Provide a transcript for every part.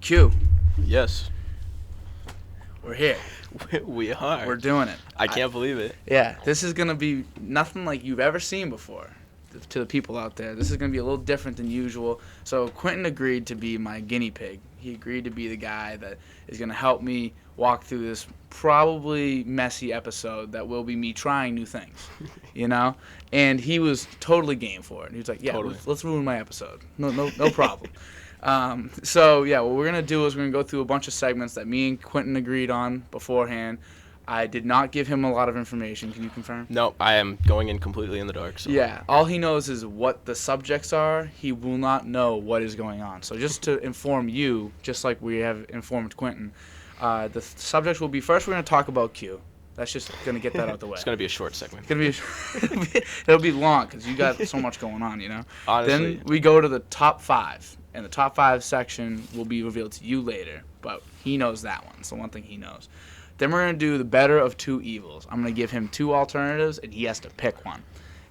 Q, Yes, we're here. we are. We're doing it. I can't believe it. Yeah, this is going to be nothing like you've ever seen before to the people out there. This is going to be a little different than usual. So Quentin agreed to be my guinea pig. He agreed to be the guy that is going to help me walk through this probably messy episode that will be me trying new things, you know? And he was totally game for it. He was like, yeah, Totally. let's ruin my episode. No problem. So, yeah, what we're going to do is we're going to go through a bunch of segments that me and Quentin agreed on beforehand. I did not give him a lot of information. Can you confirm? No, I am going in completely in the dark. So. Yeah, all he knows is what the subjects are. He will not know what is going on. So just to inform you, just like we have informed Quentin, the subjects will be, first we're going to talk about Q. That's just going to get that out the way. It's going to be a short segment. It'll be long because you got so much going on, you know? Honestly. Then we go to the top 5, and the top 5 section will be revealed to you later, but he knows that one. It's the one thing he knows. Then we're going to do the better of two evils. I'm going to give him 2 alternatives, and he has to pick one.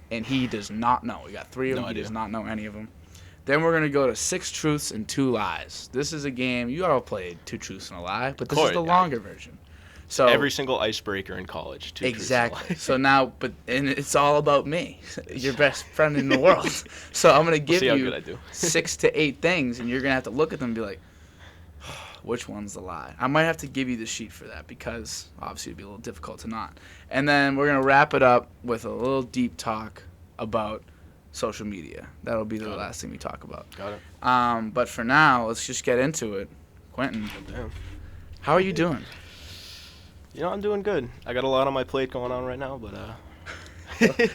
And he does not know. We got 3 of them. He does not know any of them. Then we're going to go to 6 truths and 2 lies. This is a game. You all played 2 truths and a lie, but this is the longer version. So every single icebreaker in college. 2 exactly. truths and a lie. So now, and it's all about me, your best friend in the world. So I'm going to give you 6 to 8 things, and you're going to have to look at them and be like, which one's the lie? I might have to give you the sheet for that because obviously it'd be a little difficult to not. And then we're going to wrap it up with a little deep talk about social media. That'll be the last thing we talk about. Got it. But for now, let's just get into it. Quentin, Damn. how are you doing? You know, I'm doing good. I got a lot on my plate going on right now, but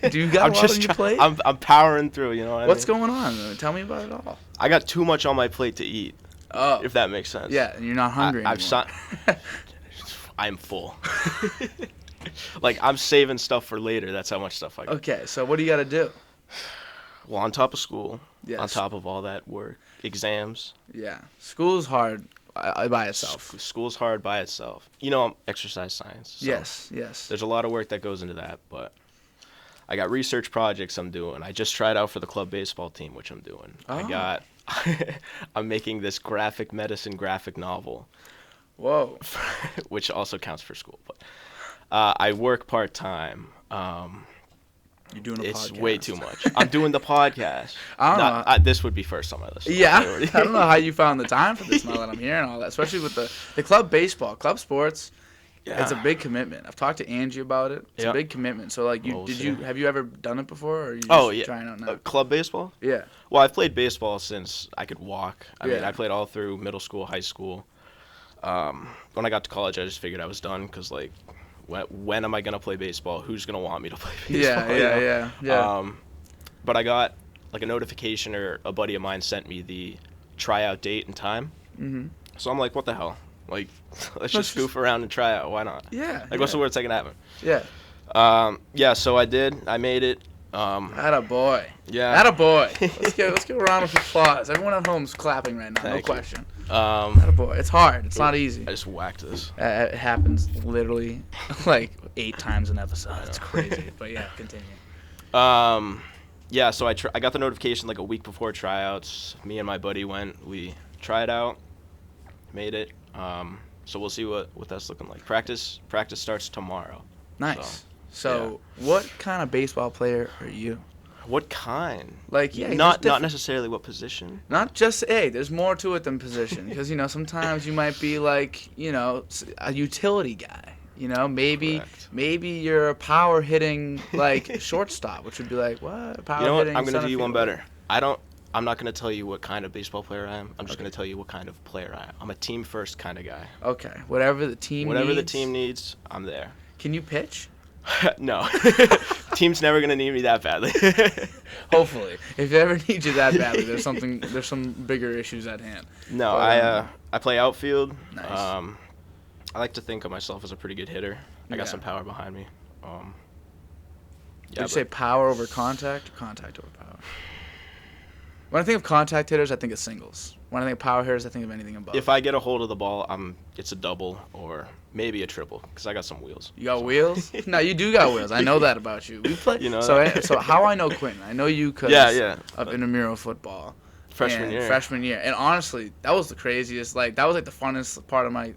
Do you got a lot on your plate? I'm powering through, you know what What's I mean? going on? Tell me about it all. I got too much on my plate to eat. Oh. If that makes sense. Yeah, and you're not hungry anymore. I'm full. Like, I'm saving stuff for later. That's how much stuff I got. Okay, so what do you got to do? Well, on top of school, Yes. on top of all that work, exams. Yeah, school's hard by itself. School's hard by itself. You know, exercise science. So Yes. There's a lot of work that goes into that, but I got research projects I'm doing. I just tried out for the club baseball team, which I'm doing. Oh. I'm making this graphic medicine graphic novel. Whoa. Which also counts for school. But I work part-time. You're doing a podcast. It's way too much. I'm doing the podcast. I don't know. This would be first on my list. Yeah, I don't know how you found the time for this now that I'm hearing all that, especially with the club baseball, club sports. Yeah. It's a big commitment. I've talked to Angie about it. It's a big commitment. So like, have you ever done it before, or are you just trying out now? Club baseball? Yeah. Well, I've played baseball since I could walk. I mean, Yeah. I played all through middle school, high school. When I got to college, I just figured I was done because, like, when am I going to play baseball? Who's going to want me to play baseball? Yeah. But I got, like, a notification, or a buddy of mine sent me the tryout date and time. Mm-hmm. So I'm like, what the hell? Like, let's just goof around and try out. Why not? Yeah. Like, what's the worst that can happen? Yeah. Yeah, so I did. I made it. Attaboy. Yeah. Attaboy. Let's give a round of applause. Everyone at home's clapping right now. Thank no you. question. Attaboy. It's hard. It's not easy. I just whacked this. It happens literally like 8 times an episode. It's crazy. But yeah, continue. Yeah, so I got the notification like a week before tryouts. Me and my buddy went. We tried out, made it. So we'll see what that's looking like. Practice starts tomorrow. Nice. So what kind of baseball player are you? What kind? Like, yeah, not necessarily what position. Not just there's more to it than position, because sometimes you might be like a utility guy. Maybe you're a power hitting like shortstop, which would be like what power hitting. I'm gonna do you one better. I'm not gonna tell you what kind of baseball player I am. I'm just gonna tell you what kind of player I am. I'm a team first kind of guy. Okay, whatever the team needs, I'm there. Can you pitch? No. Team's never gonna need me that badly. Hopefully, if they ever need you that badly, there's some bigger issues at hand. No, I play outfield. Nice. I like to think of myself as a pretty good hitter. I got some power behind me. Would you say power over contact, or contact over power? When I think of contact hitters, I think of singles. When I think of power hitters, I think of anything above. If I get a hold of the ball, it's a double or maybe a triple because I got some wheels. You got wheels? No, you do got wheels. I know that about you. We play. You know so how I know Quentin? I know you because of intramural football. Freshman year. Freshman year. And honestly, that was the craziest. Like, that was like the funnest part of my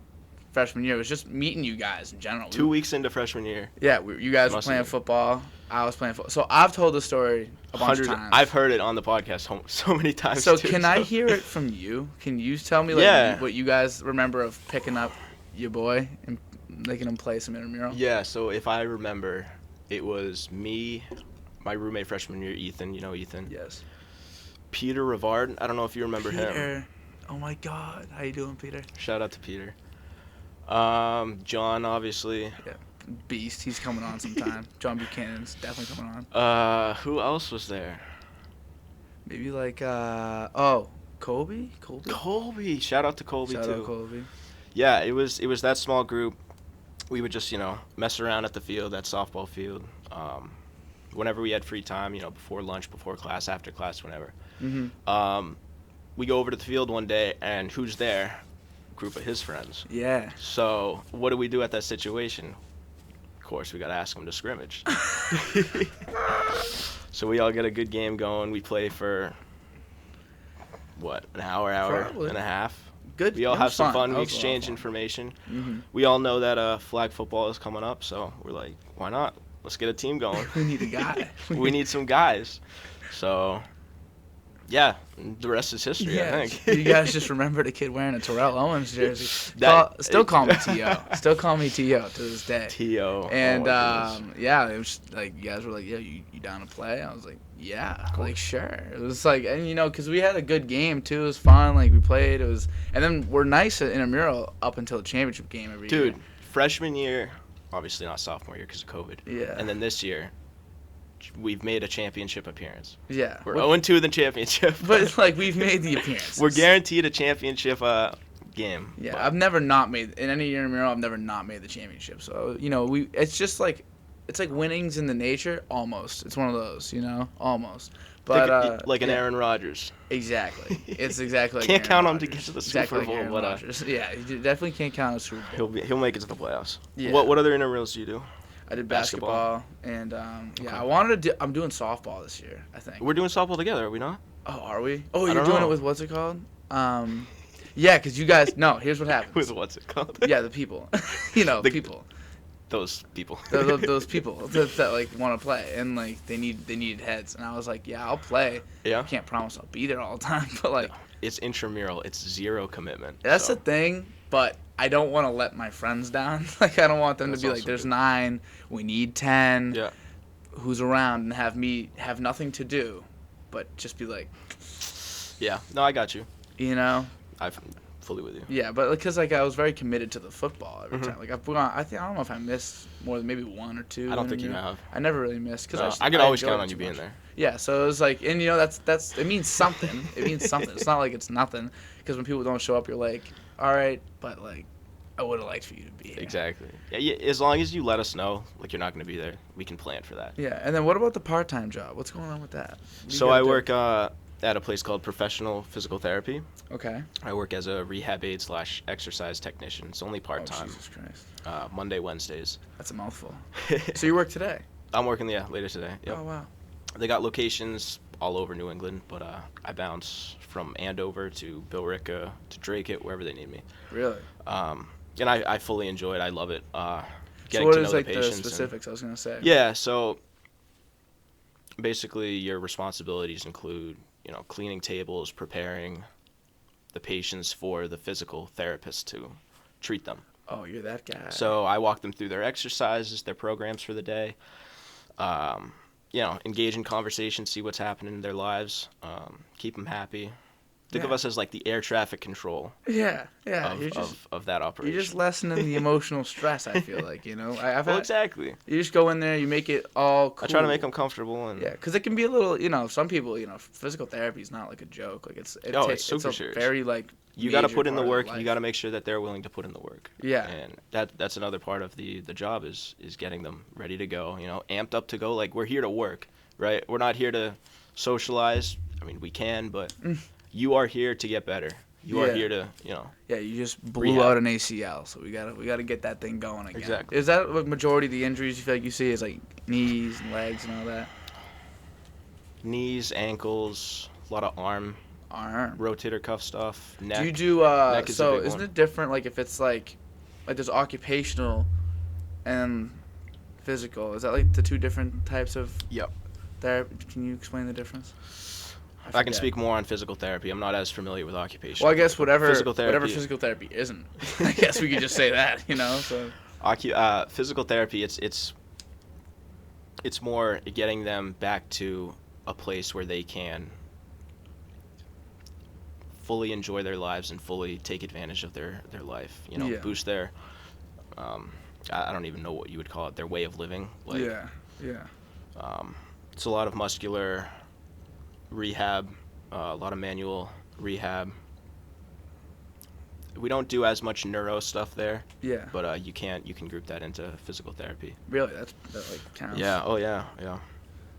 freshman year. It was just meeting you guys in general. 2 weeks into freshman year. Yeah, you guys were playing football. I was playing football. So I've told the story a bunch of times. I've heard it on the podcast so many times. So can I hear it from you? Can you tell me what you guys remember of picking up your boy and making him play some intramural? Yeah, so if I remember, it was me, my roommate freshman year, Ethan. You know Ethan? Yes. Peter Rivard. I don't know if you remember him. Oh my God. How you doing, Peter? Shout out to Peter. John, obviously. Yeah. Beast. He's coming on sometime. John Buchanan's definitely coming on. Who else was there? Maybe like Colby? Colby. Shout out to Colby too. Shout out Colby. Yeah, it was that small group. We would just, mess around at the field, that softball field. Whenever we had free time, before lunch, before class, after class, whenever. Mm-hmm. We go over to the field one day, and who's there? A group of his friends. Yeah. So what do we do at that situation? Of course, we got to ask them to scrimmage. So we all get a good game going. We play for, an hour Probably. and a half. Good. We all have some fun. We was exchange information. Mm-hmm. We all know that flag football is coming up, so we're like, why not? Let's get a team going. We need a guy. We need some guys. So, yeah, the rest is history, I think. You guys just remember the kid wearing a Terrell Owens jersey. Still call me T.O. Still call me T.O. to this day. T.O. And, it was like, you guys were like, yeah, you down to play? I was like, yeah, like, sure. It was like, and, because we had a good game, too. It was fun. Like, we played. It was, and then we're nice at intramural up until the championship game every year. Dude, freshman year, obviously not sophomore year because of COVID. Yeah. And then this year, we've made a championship appearance. Yeah. We're 0-2 in the championship. But, like, we've made the appearance. We're guaranteed a championship game. Yeah, I've never not made, in any intramural, I've never not made the championship. So, it's just like, it's like winnings in the nature, almost. It's one of those, almost. But like an Aaron Rodgers. Exactly. It's exactly like can't Aaron count him Rodgers. to get to the exactly Super Bowl, like but yeah, you definitely can't count a Super Bowl. He'll make it to the playoffs. Yeah. What other intramurals do you do? I did basketball and Okay. I wanted to I'm doing softball this year, I think. We're doing softball together, are we not? Oh, are we? Oh, you're doing it with what's it called? Yeah, because you guys no, here's what happens. With what's it called? Yeah, the people. The people. Those people. those people that like want to play and like they needed heads, and I was like, yeah, I'll play. Yeah. I can't promise I'll be there all the time, but like it's intramural. It's zero commitment. That's the thing, but I don't want to let my friends down. Like I don't want them to be like, there's 9, we need 10. Yeah. Who's around and have me have nothing to do, but just be like. Yeah. No, I got you. I'm fully with you. Yeah, but because like I was very committed to the football every time. Like I don't know if I missed more than maybe 1 or 2. I don't think you have. I never really missed because I could always count on you being there. Yeah, so it was like, and that's it means something. It means something. It's not like it's nothing, because when people don't show up, you're like, all right, but like, I would have liked for you to be here. Exactly. Yeah, as long as you let us know, like you're not going to be there, we can plan for that. Yeah, and then what about the part-time job? What's going on with that? So I work at a place called Professional Physical Therapy. Okay. I work as a rehab aid / exercise technician. It's only part-time. Oh, Jesus Christ. Monday, Wednesdays. That's a mouthful. So you work today? I'm working, later today. Yep. Oh, wow. They got locations all over New England, but I bounce from Andover to Billerica to Dracut, wherever they need me. Really? And I fully enjoy it. I love it. So what is like the specifics I was going to say? Yeah, so basically your responsibilities include, cleaning tables, preparing the patients for the physical therapist to treat them. Oh, you're that guy. So I walk them through their exercises, their programs for the day, engage in conversation, see what's happening in their lives, keep them happy. Think of us as like the air traffic control. Yeah. Of that operation. You're just lessening the emotional stress. I feel like exactly. You just go in there, you make it all cool. I try to make them comfortable and. Yeah, because it can be a little. Some people, physical therapy is not like a joke. Like it's super serious. Very like. You got to put in the work. You got to make sure that they're willing to put in the work. Yeah. And that's another part of the job is getting them ready to go. Amped up to go. Like we're here to work, right? We're not here to socialize. I mean, we can, but. You are here to get better. You are here to, Yeah, you just blew out an ACL, so we gotta get that thing going again. Exactly. Is that what majority of the injuries you feel like you see is like knees and legs and all that? Knees, ankles, a lot of arm Arm. rotator cuff stuff, neck. Do you do neck is a so big isn't one. it different like if it's like there's occupational and physical? Is that like the two different types of Yep. therapy? Can you explain the difference? I can forget. speak more on physical therapy. I'm not as familiar with occupation. Well, I guess whatever Physical therapy. whatever physical therapy isn't. I guess we could just say that, you know. So Physical therapy, it's more getting them back to a place where they can fully enjoy their lives and fully take advantage of their life. You know, Yeah. boost their I don't even know what you would call it, their way of living. Like, yeah. it's a lot of muscular rehab, a lot of manual rehab. We don't do as much neuro stuff there, Yeah. but you can group that into physical therapy. Really, that like counts. Yeah. Oh yeah.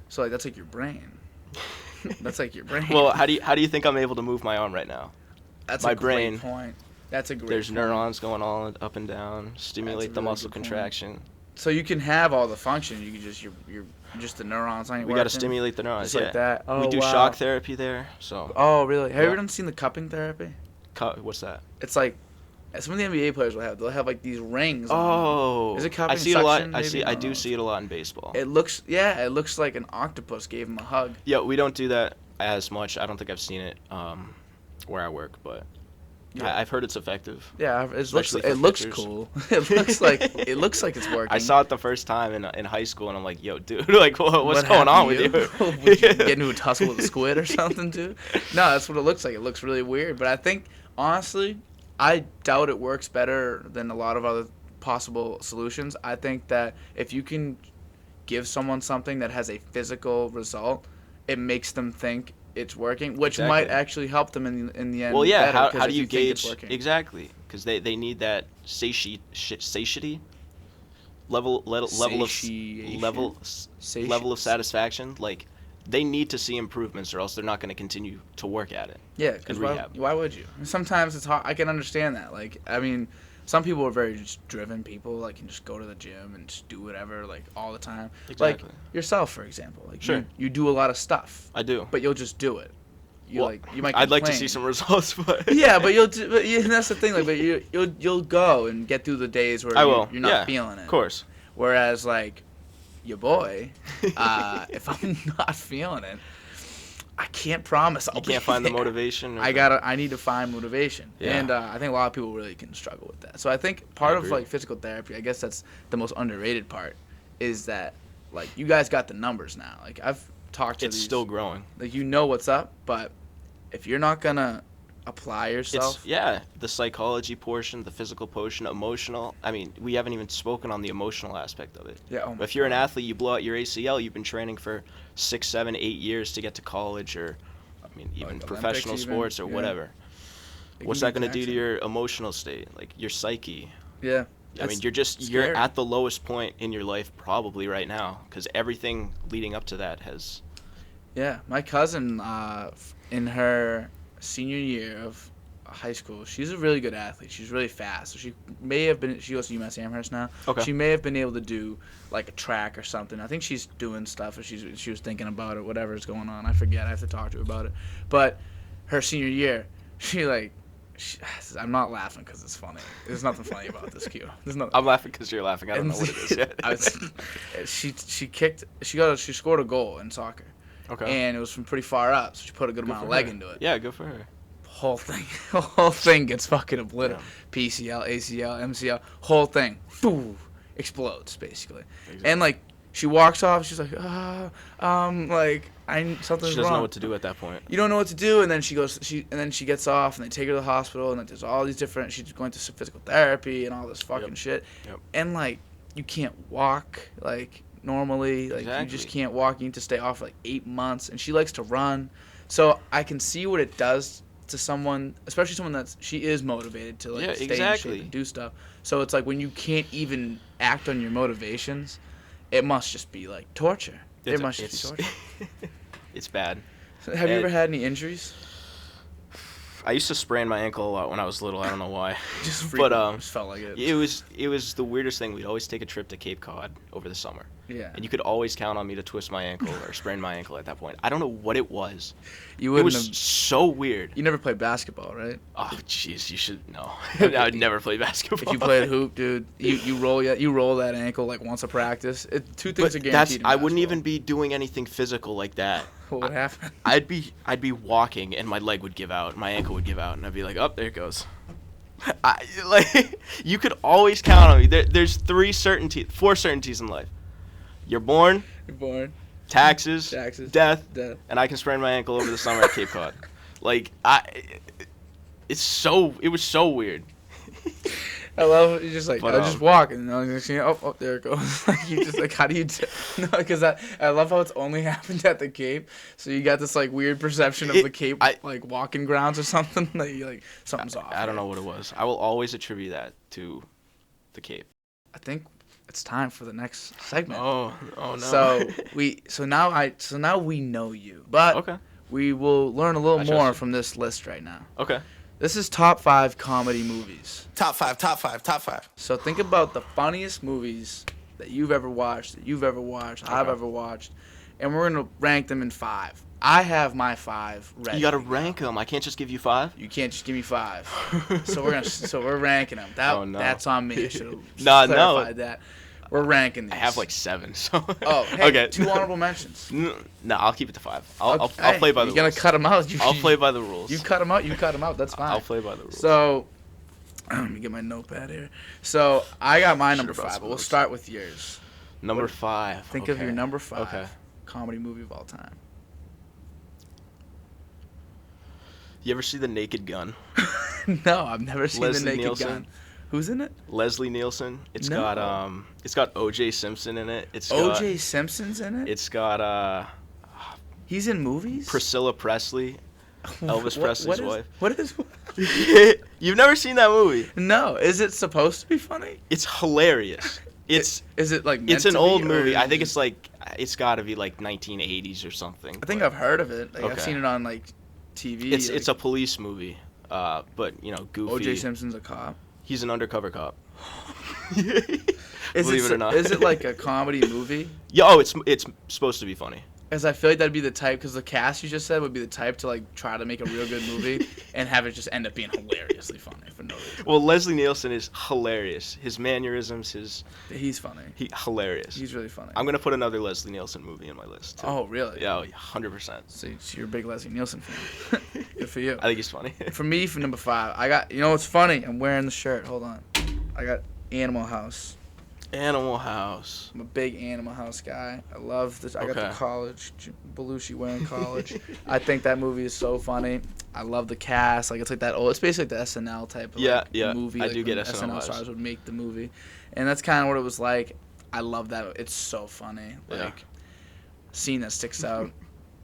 So like that's like your brain. That's like your brain. Well, how do you think I'm able to move my arm right now? That's my a great brain- point. That's a great There's point. neurons going all up and down, That's stimulate a the really muscle good point. contraction. So you can have all the function. You can just you're just the neurons ain't We working. got to stimulate the neurons. Just Yeah. like that. Oh, we do wow. shock therapy there. So Oh, really? Have you Yeah. ever seen the cupping therapy? what's that? It's like some of the NBA players will have. They'll have like these rings. on them. Oh, Is it I cupping, see it a lot. suction, I maybe? do see it a lot in baseball. It looks like an octopus gave him a hug. Yeah, we don't do that as much. I don't think I've seen it where I work, but Yeah. I've heard it's effective. Yeah, it looks Especially for looks pitchers. cool. it looks like it's working. I saw it the first time in high school, and I'm like, "Yo, dude, like, what's What going on happened with to you?" Would you get into a tussle with a squid or something, dude? No, that's what it looks like. It looks really weird, but I think honestly, I doubt it works better than a lot of other possible solutions. I think that if you can give someone something that has a physical result, it makes them think it's working, which Exactly. might actually help them in the end. Well, yeah. better, 'cause How if do you think it's gauge working. exactly? Because they need that satiety level of Satiation. level of satisfaction. Like, they need to see improvements, or else they're not going to continue to work at it. Yeah, because rehab. why would you? Sometimes it's hard. I can understand that. Like, I mean, some people are very just driven people, like, can just go to the gym and just do whatever, like, all the time. Exactly. Like, yourself, for example. Like, Sure. you do a lot of stuff, I do. but you'll just do it. You might I'd like to complain. see some results, but Yeah, but that's the thing. Like, but you'll go and get through the days where I will. you're not Yeah, feeling it. Of course. Whereas, like, your boy, if I'm not feeling it, I can't promise I'll You can't be find the there. motivation. I need to find motivation. Yeah. And I think a lot of people really can struggle with that. So I think part of agree. like physical therapy, I guess that's the most underrated part, is that like you guys got the numbers now. Like I've talked to It's these, still growing. like you know what's up, but if you're not gonna apply yourself, The psychology portion, the physical portion, emotional. I mean, we haven't even spoken on the emotional aspect of it. yeah. Oh my If you're an God. athlete, you blow out your ACL, you've been training for 6, 7, 8 years to get to college, or I mean, even Like professional Olympics even, sports or yeah. whatever. It What's can that be going to do to taxing. your emotional state, like your psyche? Yeah. I mean, That's you're scary. at the lowest point in your life probably right now, because everything leading up to that has. Yeah, my cousin, in her senior year of high school, she's a really good athlete. She's really fast. So she goes to UMass Amherst now. Okay. She may have been able to do like a track or something. I think she's doing stuff, or she was thinking about it, whatever's going on. I forget. I have to talk to her about it. But her senior year, I'm not laughing because it's funny. There's nothing funny about this, Q. There's nothing. I'm laughing because you're laughing. I don't know what it is yet. She scored a goal in soccer, Okay. and it was from pretty far up, so she put a good Good amount of for leg her. into it. Yeah, good for her. Whole thing ggets fucking obliterated. PCL, ACL, MCL, whole thing, explodes basically. Exactly. And like she walks off, she's like, something's She doesn't wrong. know what to do at that point. You don't know what to do, and then she gets off, and they take her to the hospital, and then there's all these different. She's going to some physical therapy and all this fucking Yep. shit. Yep. And like you can't walk like normally, like you just Exactly. can't walk. You need to stay off for like 8 months, and she likes to run, so I can see what it does to someone, especially someone she is motivated to like Yeah, stay exactly. in shape and do stuff. So it's like when you can't even act on your motivations, it must just be like torture. It must just be torture. It's bad. Have you ever had any injuries? I used to sprain my ankle a lot when I was little. I don't know why. Just felt like it. It was the weirdest thing. We'd always take a trip to Cape Cod over the summer. Yeah. And you could always count on me to twist my ankle or sprain my ankle at that point. I don't know what it was. It was so weird. You never played basketball, right? Oh, jeez, you should know. I would never play basketball. If you played hoop, dude, you roll that ankle like once a practice. Two things are guaranteed. I wouldn't even be doing anything physical like that. What would happen? I'd be walking and my leg would give out, my ankle would give out, and I'd be like, oh, there it goes. You could always count on me. There's four certainties in life. You're born, taxes, death, and I can sprain my ankle over the summer at Cape Cod. It was so weird. I love it. Just like I was just walking, and I was just oh, there it goes. Like you just like, how do you? No, because I love how it's only happened at the Cape. So you got this like weird perception of the Cape, like walking grounds or something. That you like something's off. I don't know what it was. I will always attribute that to the Cape. I think it's time for the next segment. Oh no. So now we know you, but okay. We will learn a little more from this list right now. Okay. This is top 5 comedy movies. Top five. So think about the funniest movies that you've ever watched, I've ever watched, and we're gonna rank them in 5. I have my 5 ready. You gotta rank them. I can't just give you 5. You can't just give me 5. So we're ranking them. That's on me. I should have clarified that. We're ranking these. I have like 7. So. Oh, hey, okay. 2 honorable mentions. No, I'll keep it to 5. I'll play by the rules. You're gonna cut them out. I'll play by the rules. You cut them out. That's fine. I'll play by the rules. So, let me get my notepad here. So I got my number 5, but we'll start with yours. Number 5. Think of your number 5 comedy movie of all time. You ever see The Naked Gun? No, I've never seen Leslie The Naked Nielsen. Gun. Who's in it? Leslie Nielsen. It's got O.J. Simpson in it. O.J. Simpson's in it? It's got He's in movies? Priscilla Presley, Elvis Presley's wife. What is You've never seen that movie? No. Is it supposed to be funny? It's hilarious. Is it like it's an old movie. I think it's like it's got to be like 1980s or something. I think I've heard of it. Like, I've seen it on like TV. It's a police movie. But goofy. O.J. Simpson's a cop. He's an undercover cop. Believe it or not. Is it like a comedy movie? Yeah, it's supposed to be funny. Because I feel like that'd be the type, because the cast you just said would be the type to like try to make a real good movie and have it just end up being hilariously funny for no reason. Well, Leslie Nielsen is hilarious. His mannerisms, He's funny. Hilarious. He's really funny. I'm gonna put another Leslie Nielsen movie on my list too. Oh, really? Yeah, 100%. So you're a big Leslie Nielsen fan. Good for you. I think he's funny. For me, for number 5, I got. What's funny? I'm wearing the shirt. Hold on. I got Animal House. Animal House. I'm a big Animal House guy. I love this. I got the college Belushi wearing college. I think that movie is so funny. I love the cast. Like it's like that. It's basically like the SNL type of movie. I like do get SNL stars would make the movie, and that's kind of what it was like. I love that. It's so funny. Like scene that sticks out.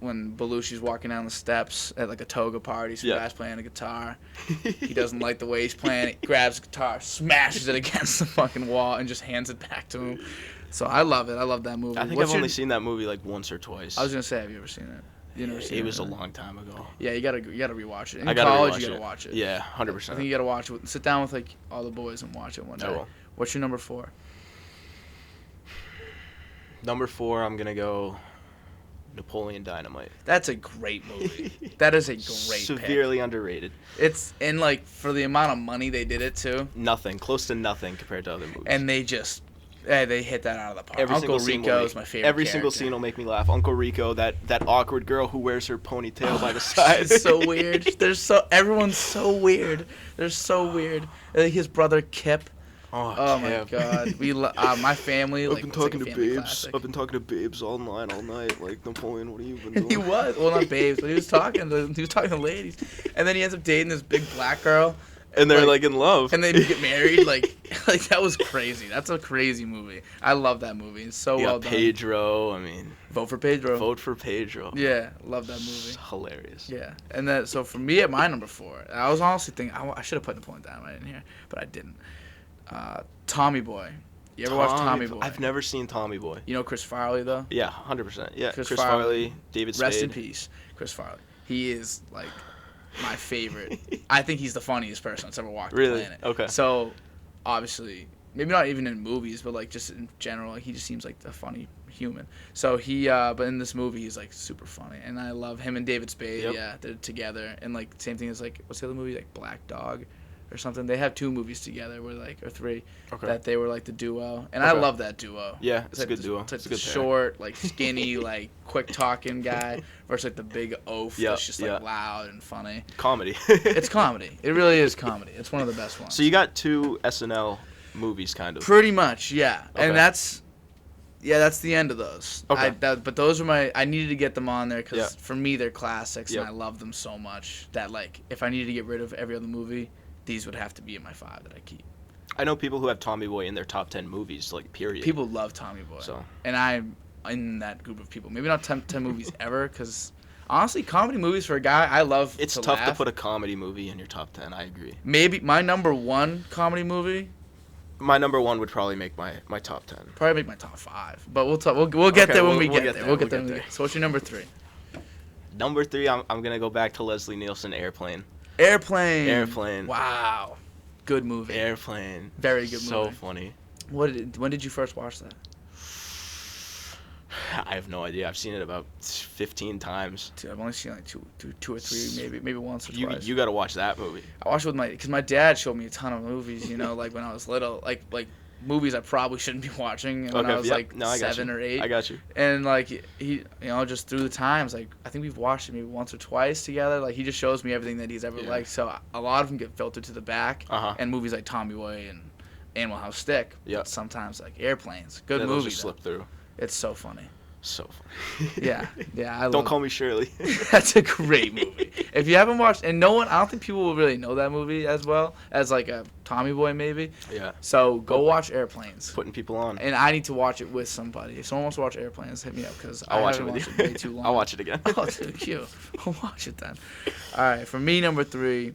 When Belushi's walking down the steps at like a toga party, some guy's playing a guitar. He doesn't like the way he's playing it. He grabs the guitar, smashes it against the fucking wall, and just hands it back to him. So I love it. I love that movie. I think I've only seen that movie like once or twice. I was gonna say, have you ever seen it? You never seen it? It was a long time ago. Yeah, you gotta rewatch it. In gotta college, rewatch you gotta watch it. Yeah, 100%. I think you gotta watch it. Sit down with like all the boys and watch it one day. I will. What's your number 4? Number 4, I'm gonna go Napoleon Dynamite. That's a great movie. That is a great Severely underrated. It's and like for the amount of money they did it too. Close to nothing compared to other movies. And they just they hit that out of the park. Uncle Rico is my favorite. Every single scene will make me laugh. Uncle Rico, that awkward girl who wears her ponytail by the side. It's so weird. Everyone's so weird. They're so weird. His brother Kip. Oh my God, my family. I've been talking to babes. I've been talking to babes all night. Like Napoleon, what have you been doing? He was not babes, but he was talking to ladies, and then he ends up dating this big black girl. And they're like in love. And they get married. Like that was crazy. That's a crazy movie. I love that movie. It's so well done. Pedro. I mean, vote for Pedro. Vote for Pedro. Yeah, love that movie. It's hilarious. Yeah, and then so for me at my number 4, I was honestly thinking I should have put Napoleon Dynamite in here, but I didn't. Tommy Boy. You ever watch Tommy Boy? I've never seen Tommy Boy. You know Chris Farley though? Yeah, 100%. Yeah, Chris Farley, David Spade. Rest in peace, Chris Farley. He is like my favorite. I think he's the funniest person that's ever walked the Really? planet. Okay. So, obviously, maybe not even in movies, but like just in general, like, he just seems like a funny human. So but in this movie, he's like super funny, and I love him and David Spade. Yep. Yeah, they're together, and like same thing as like what's the other movie, like Black Dog, or something. They have 2 movies together, where like or 3, that they were like the duo, and I love that duo. Yeah, it's a like good duo. It's like It's a the good pair. short, like skinny, like quick talking guy versus like the big oaf that's just like Yep. loud and funny. Comedy. It's comedy. It really is comedy. It's one of the best ones. So you got 2 SNL movies, kind of. Pretty much, yeah. Okay. And that's the end of those. Okay. But those are I needed to get them on there because Yeah. for me they're classics, Yep. and I love them so much that like if I needed to get rid of every other movie, these would have to be in my 5 that I keep. I know people who have Tommy Boy in their top 10 movies, like, period. People love Tommy Boy, So. and I'm in that group of people. Maybe not 10 movies ever, because honestly, comedy movies for a guy I love. It's to tough laugh. to put a comedy movie in your top 10. I agree. Maybe my number 1 comedy movie. My number 1 would probably make my top 10. Probably make my top 5, but we'll talk. We'll get Okay, there when we we'll get there. We'll get there. So what's your number 3? Number 3, I'm going to go back to Leslie Nielsen, Airplane. Airplane. Wow, good movie. Airplane. Very good movie. So funny. When did you first watch that? I have no idea. I've seen it about 15 times. Dude, I've only seen like two or 3, maybe once or twice. You got to watch that movie. I watched it with because my dad showed me a ton of movies. You know, like when I was little, like movies I probably shouldn't be watching when I was like 7 or 8. I got you. And like he, just through the times, like I think we've watched it maybe once or twice together. Like he just shows me everything that he's ever liked. So a lot of them get filtered to the back. And movies like Tommy Boy and Animal House stick. Yeah. Sometimes like Airplanes, good Those movie. just slip through. It's so funny. So funny. Yeah. Don't Call Me Shirley. That's a great movie. If you haven't watched, and I don't think people will really know that movie as well as like a Tommy Boy maybe. Yeah. So go watch Airplanes. Putting people on. And I need to watch it with somebody. If someone wants to watch Airplanes, hit me up because I'll watch it haven't with watched you. it way too long. I'll watch it again. Oh, dude, you. I'll watch it then. All right, for me, number 3.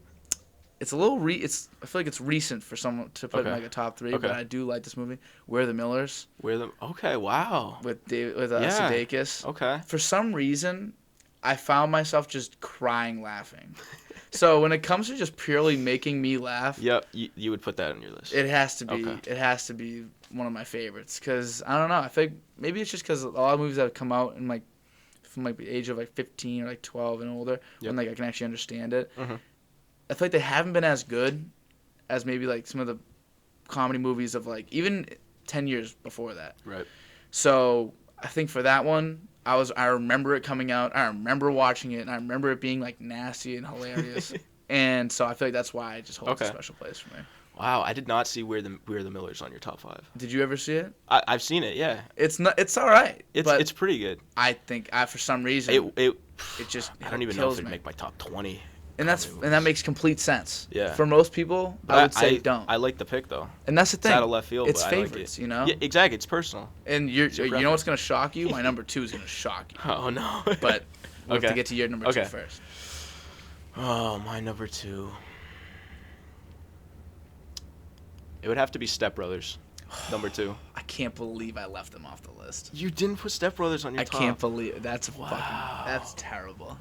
It's a little I feel like it's recent for someone to put in like a top 3, but I do like this movie. We're the Millers. Okay, wow. With Sudeikis. Okay. For some reason, I found myself just crying laughing. So when it comes to just purely making me laugh, Yep, you would put that on your list. it has to be. Okay. It has to be one of my favorites because I don't know. I think maybe it's just because a lot of movies that have come out in from the age of 15 or 12 and older, when I can actually understand it. Mm-hmm. I feel like they haven't been as good as maybe some of the comedy movies of even 10 years before that. Right. So I think for that one, I remember it coming out. I remember watching it, and I remember it being nasty and hilarious. And so I feel like that's why it just holds a special place for me. Wow, I did not see We're the Millers on your top 5. Did you ever see it? I've seen it, yeah. It's all right. It's pretty good. I think for some reason it just I don't even know if it'd me. make my top 20. And that makes complete sense. Yeah. For most people, I would say don't. I like the pick though. And that's the thing. It's out of left field. It's but favorites, I like it. you know. Yeah, exactly. It's personal. And you know what's gonna shock you? My number 2 is gonna shock you. Oh no. But we have Okay. to get to your number 2 first. Oh, my number 2. It would have to be Step Brothers. Number 2. I can't believe I left them off the list. You didn't put Step Brothers on your top. I can't believe that's that's terrible.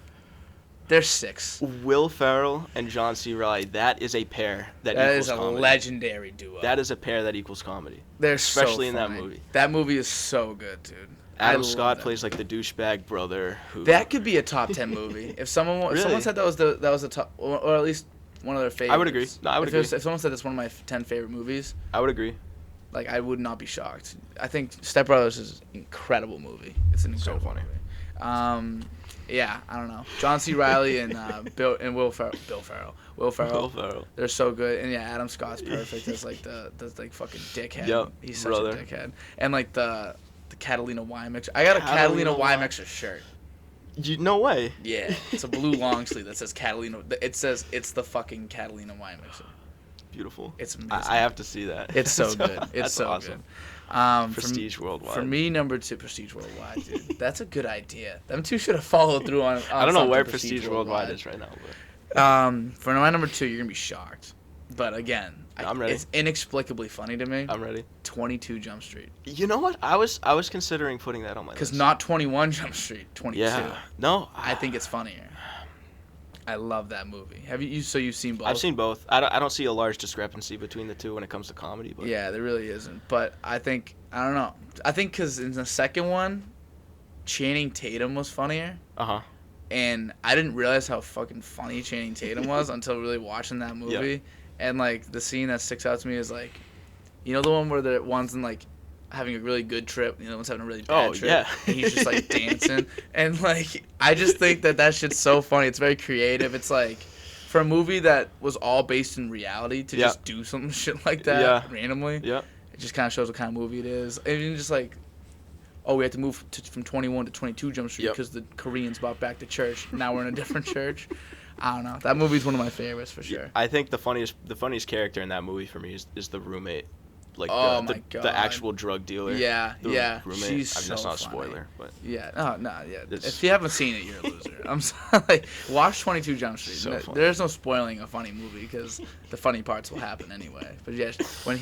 They're 6. Will Ferrell and John C. Reilly. That is a pair that equals is a comedy. legendary duo. That is a pair that equals comedy. They're especially so in that funny. movie. That movie is so good, dude. Adam Scott plays like the douchebag brother who. That could be a top 10 movie. If someone said that was the top, or at least one of their favorites. I would agree. No, I would agree. If someone said it's one of my 10 favorite movies, I would agree. I would not be shocked. I think Step Brothers is an incredible movie. It's an incredible movie. Yeah, I don't know. John C. Reilly and Will Ferrell. They're so good. And yeah, Adam Scott's perfect as the fucking dickhead. Yep, He's such a dickhead. And the Catalina wine mixer. I got a Catalina wine mixer shirt. No way. Yeah, it's a blue long sleeve that says Catalina. It says it's the fucking Catalina wine mixer. Beautiful. It's amazing. I have to see that. It's so good. It's That's so awesome. good. Prestige Worldwide. For me, number 2, Prestige Worldwide, dude. That's a good idea. Them two should have followed through on I don't know where Prestige Prestige Worldwide is right now. But. For my number 2, you're gonna be shocked. But again, I'm ready. It's inexplicably funny to me. I'm ready. 22 Jump Street. You know what? I was considering putting that on my list. Because not 21 Jump Street, 22. Yeah. No. I think it's funnier. I love that movie. Have you? So you've seen both? I've seen both. I don't see a large discrepancy between the two when it comes to comedy. But Yeah, there really isn't. But I don't know. I think because in the second one, Channing Tatum was funnier. Uh-huh. And I didn't realize how fucking funny Channing Tatum was until really watching that movie. Yeah. And, like, the scene that sticks out to me is, like, you know the one where the one's in, like, having a really good trip, and the other one's having a really bad trip? Yeah. And he's just, like, dancing. And, like, I just think that shit's so funny. It's very creative. It's, like, for a movie that was all based in reality to just do some shit like that randomly, it just kind of shows what kind of movie it is. And even just, like, oh, we had to move from 21 to 22 Jump Street because the Koreans brought back the church. Now we're in a different church. I don't know. That movie's one of my favorites for sure. I think the funniest character in that movie for me is the roommate, like the actual drug dealer. Yeah, the roommate. She's that's not a funny. spoiler, but If you haven't seen it, you're a loser. I'm sorry. Like, watch 22 Jump Street. So funny. There's no spoiling a funny movie because the funny parts will happen anyway. But yeah, when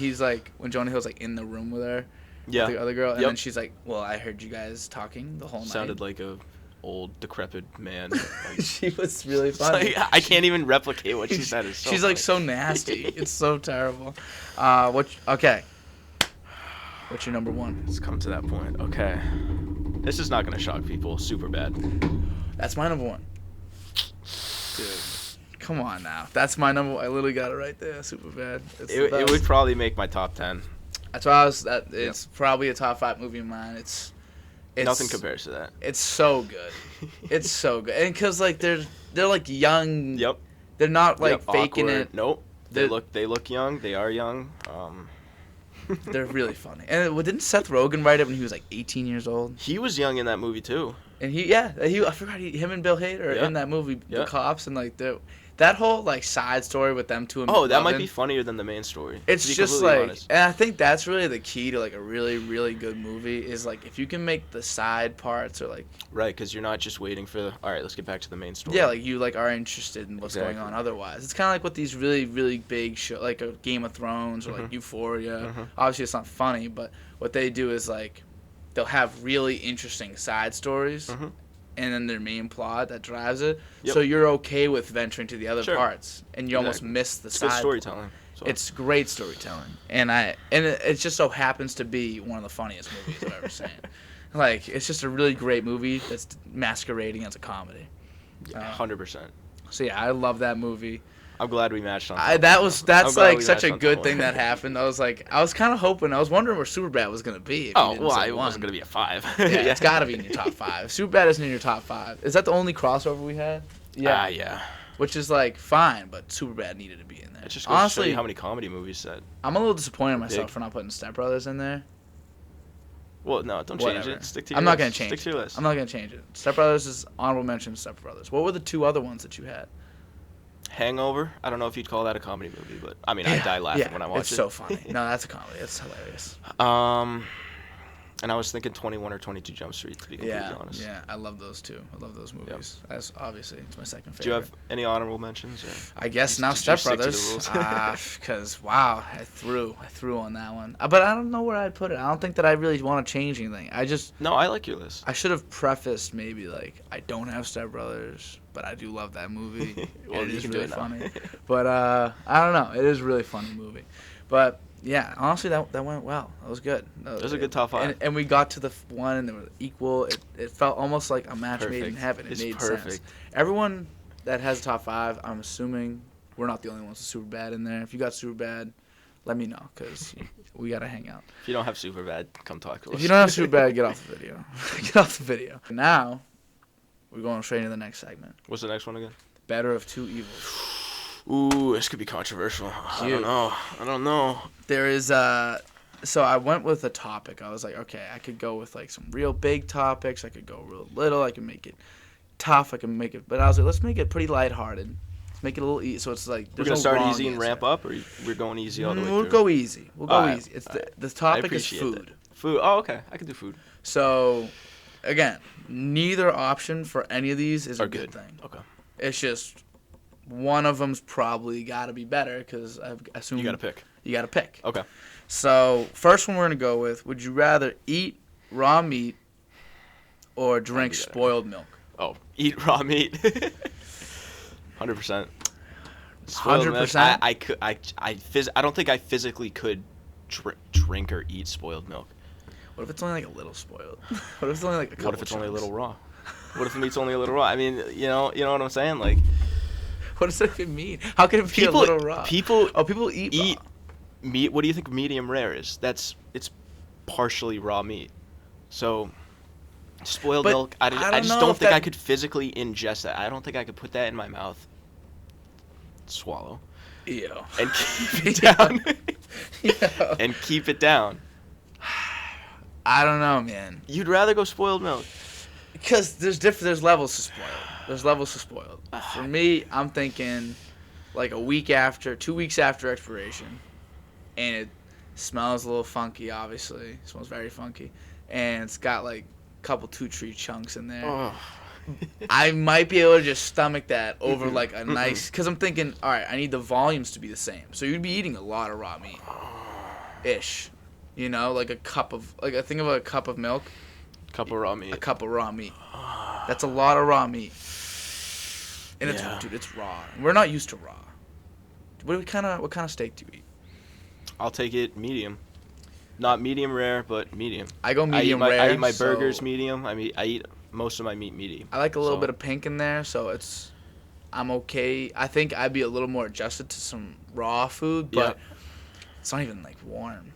Jonah Hill's like in the room with her. Yeah. With the other girl, and then she's like, "Well, I heard you guys talking the whole night." Sounded like a old decrepit man. Like, she was really funny. Like, I can't even replicate what she said. She's funny. like so nasty. It's so terrible. Okay. What's your number one? Let's come to that point. Okay. This is not gonna shock people. Super bad. That's my number one. Dude, come on now. That's my number one. I literally got it right there. Super bad. It would probably make my top 10. That's why it's probably a top 5 movie of mine. It's nothing compares to that. It's so good. It's so good. And cuz like they're like young. Yep. They're not like faking awkward. it. Nope. They look young. They are young. They're really funny. And didn't Seth Rogen write it when he was like 18 years old? He was young in that movie too. And I forgot him and Bill Hader are in that movie, The Cops, and like that whole like side story with them two. Oh, that might be funnier than the main story. It's just like, honest. And I think that's really the key to like a really, really good movie is like if you can make the side parts or like right, because you're not just waiting for all right, let's get back to the main story. Yeah, like you like are interested in what's going on. Otherwise, it's kind of like what these really, really big show like a Game of Thrones or like Euphoria. Obviously, it's not funny, but what they do is like they'll have really interesting side stories. And then their main plot that drives it. Yep. So you're okay with venturing to the other parts, and you almost miss the side. It's good storytelling. So. It's great storytelling, and it just so happens to be one of the funniest movies I've ever seen. Like it's just a really great movie that's masquerading as a comedy. 100%. So yeah, I love that movie. I'm glad we matched on. That's like such a good thing that happened. I was kind of hoping. I was wondering where Superbad was gonna be. It wasn't gonna be a 5. Yeah, it's gotta be in your top 5. Superbad isn't in your top 5. Is that the only crossover we had? Yeah. Yeah. Which is like fine, but Superbad needed to be in there. It just goes to show you how many comedy movies that. I'm a little disappointed in myself for not putting Step Brothers in there. Well, no, don't change it. Stick to your list. I'm not gonna change it. Stick to your list. I'm not gonna change it. Step Brothers is honorable mention. Step Brothers. What were the 2 other ones that you had? Hangover. I don't know if you'd call that a comedy movie, but I mean, I die laughing when I watch it. It's so funny. No, that's a comedy. It's hilarious. And I was thinking 21 or 22 Jump Street, to be completely honest. Yeah, I love those 2. I love those movies. Yep. That's obviously it's my second favorite. Do you have any honorable mentions? Or I guess now Step Brothers. Because wow, I threw on that one. But I don't know where I'd put it. I don't think that I really want to change anything. No, I like your list. I should have prefaced maybe like I don't have Step Brothers, but I do love that movie. Well, it is really funny. But I don't know. It is a really funny movie. But yeah, honestly, that went well. That was good. It was a good top 5. And we got to the one, and they were equal. It felt almost like a match made in heaven. It made sense. Everyone that has a top 5, I'm assuming we're not the only ones with super bad in there. If you got super bad, let me know because we gotta hang out. If you don't have super bad, come talk to us. If you don't have super bad, get off the video. Get off the video. Now, we're going straight into the next segment. What's the next one again? Better of Two Evils. Ooh, this could be controversial. I don't know. There is so I went with a topic. I was like, okay, I could go with like some real big topics. I could go real little. I can make it tough. I can make it, but I was like, let's make it pretty lighthearted. Let's make it a little easy. So it's like we're gonna start easy and ramp up, or we're going easy all the way through? We'll go easy. It's the topic is food. That. Food. Oh, okay. I can do food. So, again, neither option for any of these is a good thing. Okay. It's just one of them's probably got to be better because I assume you got to pick. You got to pick. Okay. So, first one we're going to go with, would you rather eat raw meat or drink spoiled milk? Oh, eat raw meat. 100%. 100%? I don't think I physically could drink or eat spoiled milk. What if it's only like a little spoiled? What if it's only like a couple What if it's chunks? only a little raw? What if the meat's only a little raw? I mean, you know what I'm saying? Like, what does that even mean? How can it be a little raw? People eat raw. meat. What do you think medium rare is? It's partially raw meat. So spoiled milk. I just don't think I could physically ingest that. I don't think I could put that in my mouth. Swallow. Ew. And keep it down. And keep it down. I don't know, man. You'd rather go spoiled milk. Because there's levels to spoiled. There's levels to spoiled. For me, I'm thinking like 2 weeks after expiration, and it smells a little funky. Obviously, it smells very funky, and it's got like a couple 2-3 chunks in there. Oh. I might be able to just stomach that over like a nice. Because I'm thinking, all right, I need the volumes to be the same. So you'd be eating a lot of raw meat, ish. You know, like I think of a cup of milk. Cup of raw meat. A cup of raw meat. That's a lot of raw meat. And it's raw. We're not used to raw. What kind of steak do you eat? I'll take it medium. Not medium rare, but medium. I go medium rare. I eat my burgers medium. I eat most of my meat medium. I like a little bit of pink in there, so I'm okay. I think I'd be a little more adjusted to some raw food, but it's not even like warm.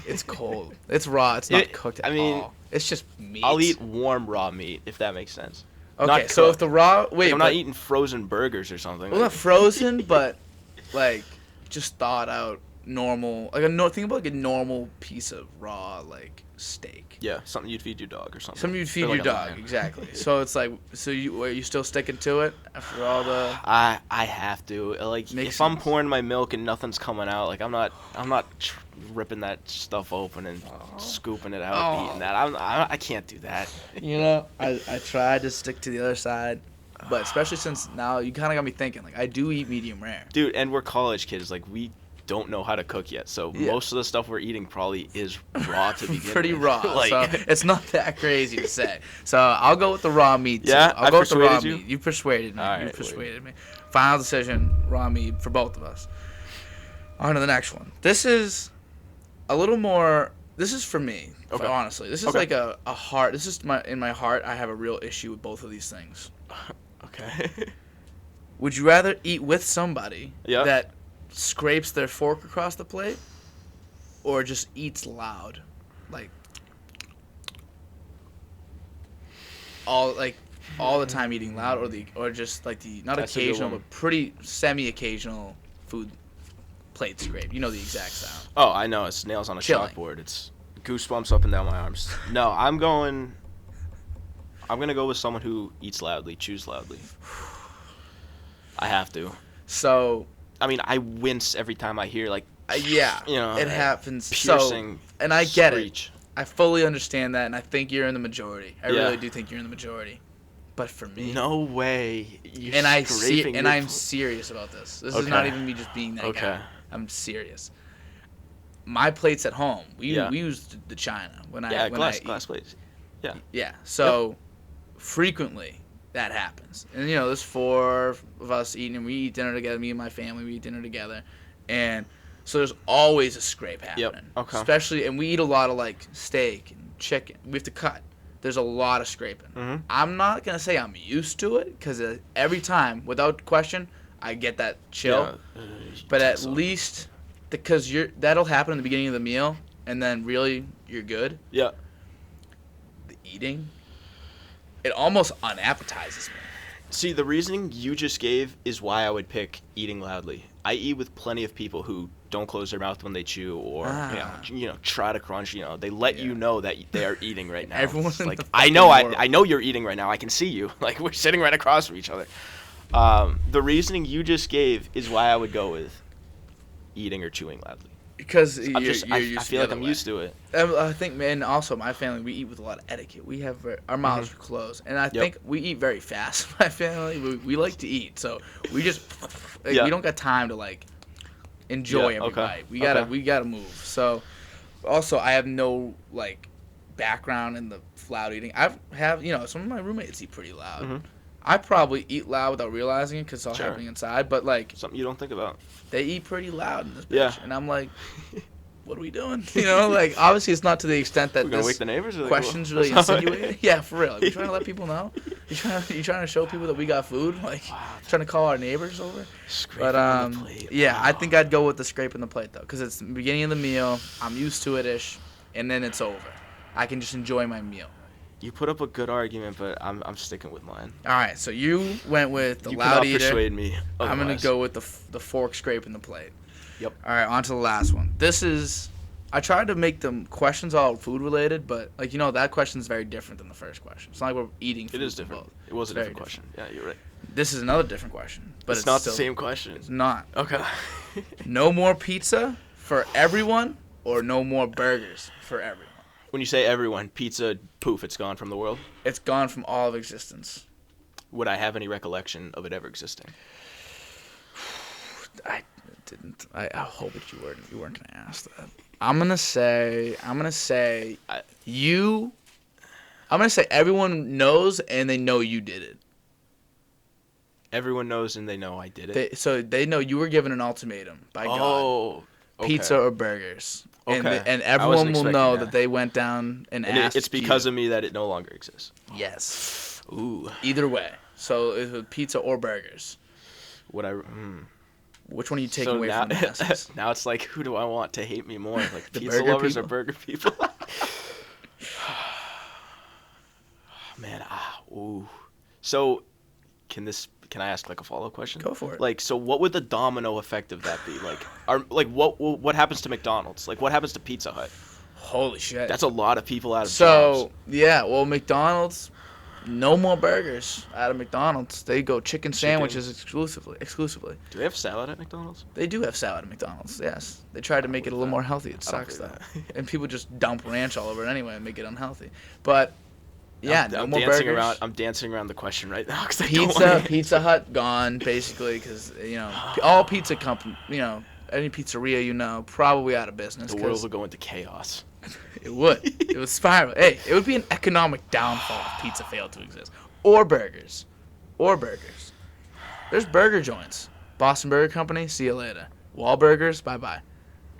It's cold. It's raw. It's not cooked at all. It's just meat. I'll eat warm raw meat if that makes sense. Okay, so if the raw I'm not eating frozen burgers or something. Well, not frozen, but like just thawed out normal. Think about like a normal piece of raw like steak. Yeah, something you'd feed your dog or something. Something you'd feed your dog, exactly. So it's like, are you still sticking to it after all the? I have to if I'm pouring my milk and nothing's coming out, like I'm not ripping that stuff open and scooping it out, eating that. I can't do that. You know, I tried to stick to the other side, but especially since now you kind of got me thinking. Like I do eat medium rare, dude, and we're college kids. Like we don't know how to cook yet, so most of the stuff we're eating probably is raw to begin pretty with. Raw. So it's not that crazy to say. So I'll go with the raw meat. Too. Yeah, I'll go with the raw you? meat. You persuaded me. All you right, persuaded me. Final decision: raw meat for both of us. On to the next one. This is a little more. This is for me. Okay. Honestly, this is like a heart. This is in my heart. I have a real issue with both of these things. Okay. Would you rather eat with somebody that scrapes their fork across the plate, or just eats loud, like all the time eating loud, or just like the not That's occasional but pretty semi-occasional food plate scrape? You know the exact sound. Oh, I know. It's nails on a chalkboard. It's goosebumps up and down my arms. No, I'm gonna go with someone who eats loudly, chews loudly. I have to. So. I mean, I wince every time I hear it happens. Piercing and I get screech. it. I fully understand that, and I think you're in the majority. I really do think you're in the majority. But for me, no way. I'm serious about this. This is not even me just being that guy. I'm serious. My plates at home, we used the china glass plates. Yeah. Yeah. So frequently. That happens. And, there's 4 of us eating, and we eat dinner together. Me and my family, we eat dinner together. And so there's always a scrape happening. Yep. Okay. Especially, and we eat a lot of, like, steak and chicken. We have to cut. There's a lot of scraping. Mm-hmm. I'm not going to say I'm used to it, because every time, without question, I get that chill. Yeah, but at least, because that'll happen in the beginning of the meal, and then really, you're good. Yeah. The eating... It almost unappetizes me. See, the reasoning you just gave is why I would pick eating loudly. I eat with plenty of people who don't close their mouth when they chew, or try to crunch. They let you know that they are eating right now. Everyone's like, I know you're eating right now. I can see you. Like, we're sitting right across from each other. The reasoning you just gave is why I would go with eating or chewing loudly. Because I feel like I'm used to it. I think, man, also my family, we eat with a lot of etiquette. We have our mouths are closed, and I think we eat very fast. My family, we like to eat, so we just we don't got time to like enjoy every bite. We gotta move. So, also, I have no like background in the loud eating. I have some of my roommates eat pretty loud. I probably eat loud without realizing it because it's all happening inside. But like something you don't think about. They eat pretty loud in this bitch, Yeah. and I'm like, what are we doing? You know, like obviously it's not to the extent that We're gonna this wake the neighbors. Or question's really insinuating. Yeah, for real. Like, you trying to let people know? You trying to show people that we got food? Like trying to call our neighbors over? Scraping on the plate. Yeah, wow. I think I'd go with the scraping the plate though, because it's the beginning of the meal. I'm used to it ish, and then it's over. I can just enjoy my meal. You put up a good argument, but I'm sticking with mine. All right, so you went with the you loud eater. eater. Persuade me. Otherwise. I'm gonna go with the fork scraping the plate. Yep. All right, on to the last one. This is, I tried to make them questions all food related, but like that question is very different than the first question. It's not like we're eating food. It is different. Both. It was a different question. Yeah, you're right. This is another different question, but it's not still, the same question. It's not. Okay. No more pizza for everyone, or no more burgers for everyone. When you say everyone, pizza, poof, it's gone from the world. It's gone from all of existence. Would I have any recollection of it ever existing? I didn't. I hope that you weren't gonna ask that. I'm gonna say everyone knows and they know you did it. Everyone knows and they know I did it. So they know you were given an ultimatum by God. Oh, okay. Pizza or burgers. Okay. And everyone will know that. that they went down and asked. It's because of me that it no longer exists. Yes. Ooh. Either way. So it's pizza or burgers. Which one are you taking away from the masses? Now it's like, who do I want to hate me more? Like The pizza burger lovers people? or burger people? Man, ooh. So, can I ask like a follow-up question? Go for it. Like, so what would the domino effect of that be? Like, what happens to McDonald's? Like, what happens to Pizza Hut? Holy shit. That's a lot of people out of jobs. Yeah, well, McDonald's, no more burgers out of McDonald's. They go chicken sandwiches exclusively. Do they have salad at McDonald's? They do have salad at McDonald's, yes. They tried to make it a little more healthy. It sucks, though. And people just dump ranch all over it anyway and make it unhealthy. But, yeah, no more burgers. I'm dancing around the question right now. Pizza Hut gone, basically, because, all pizza company, any pizzeria probably out of business. The world will go into chaos. It would. It would spiral. Hey, it would be an economic downfall if pizza failed to exist. Or burgers. There's burger joints. Boston Burger Company, see you later. Wahlburgers, bye-bye.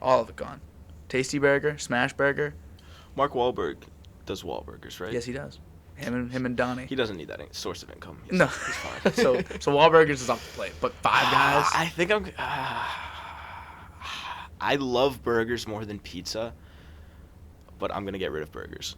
All of it gone. Tasty Burger, Smash Burger. Mark Wahlberg does Wahlburgers, right? Yes, he does. Him and Donnie. He doesn't need that source of income. No. He's fine. so Wahlburgers is off the plate. But Five Guys. I think I love burgers more than pizza, but I'm gonna get rid of burgers.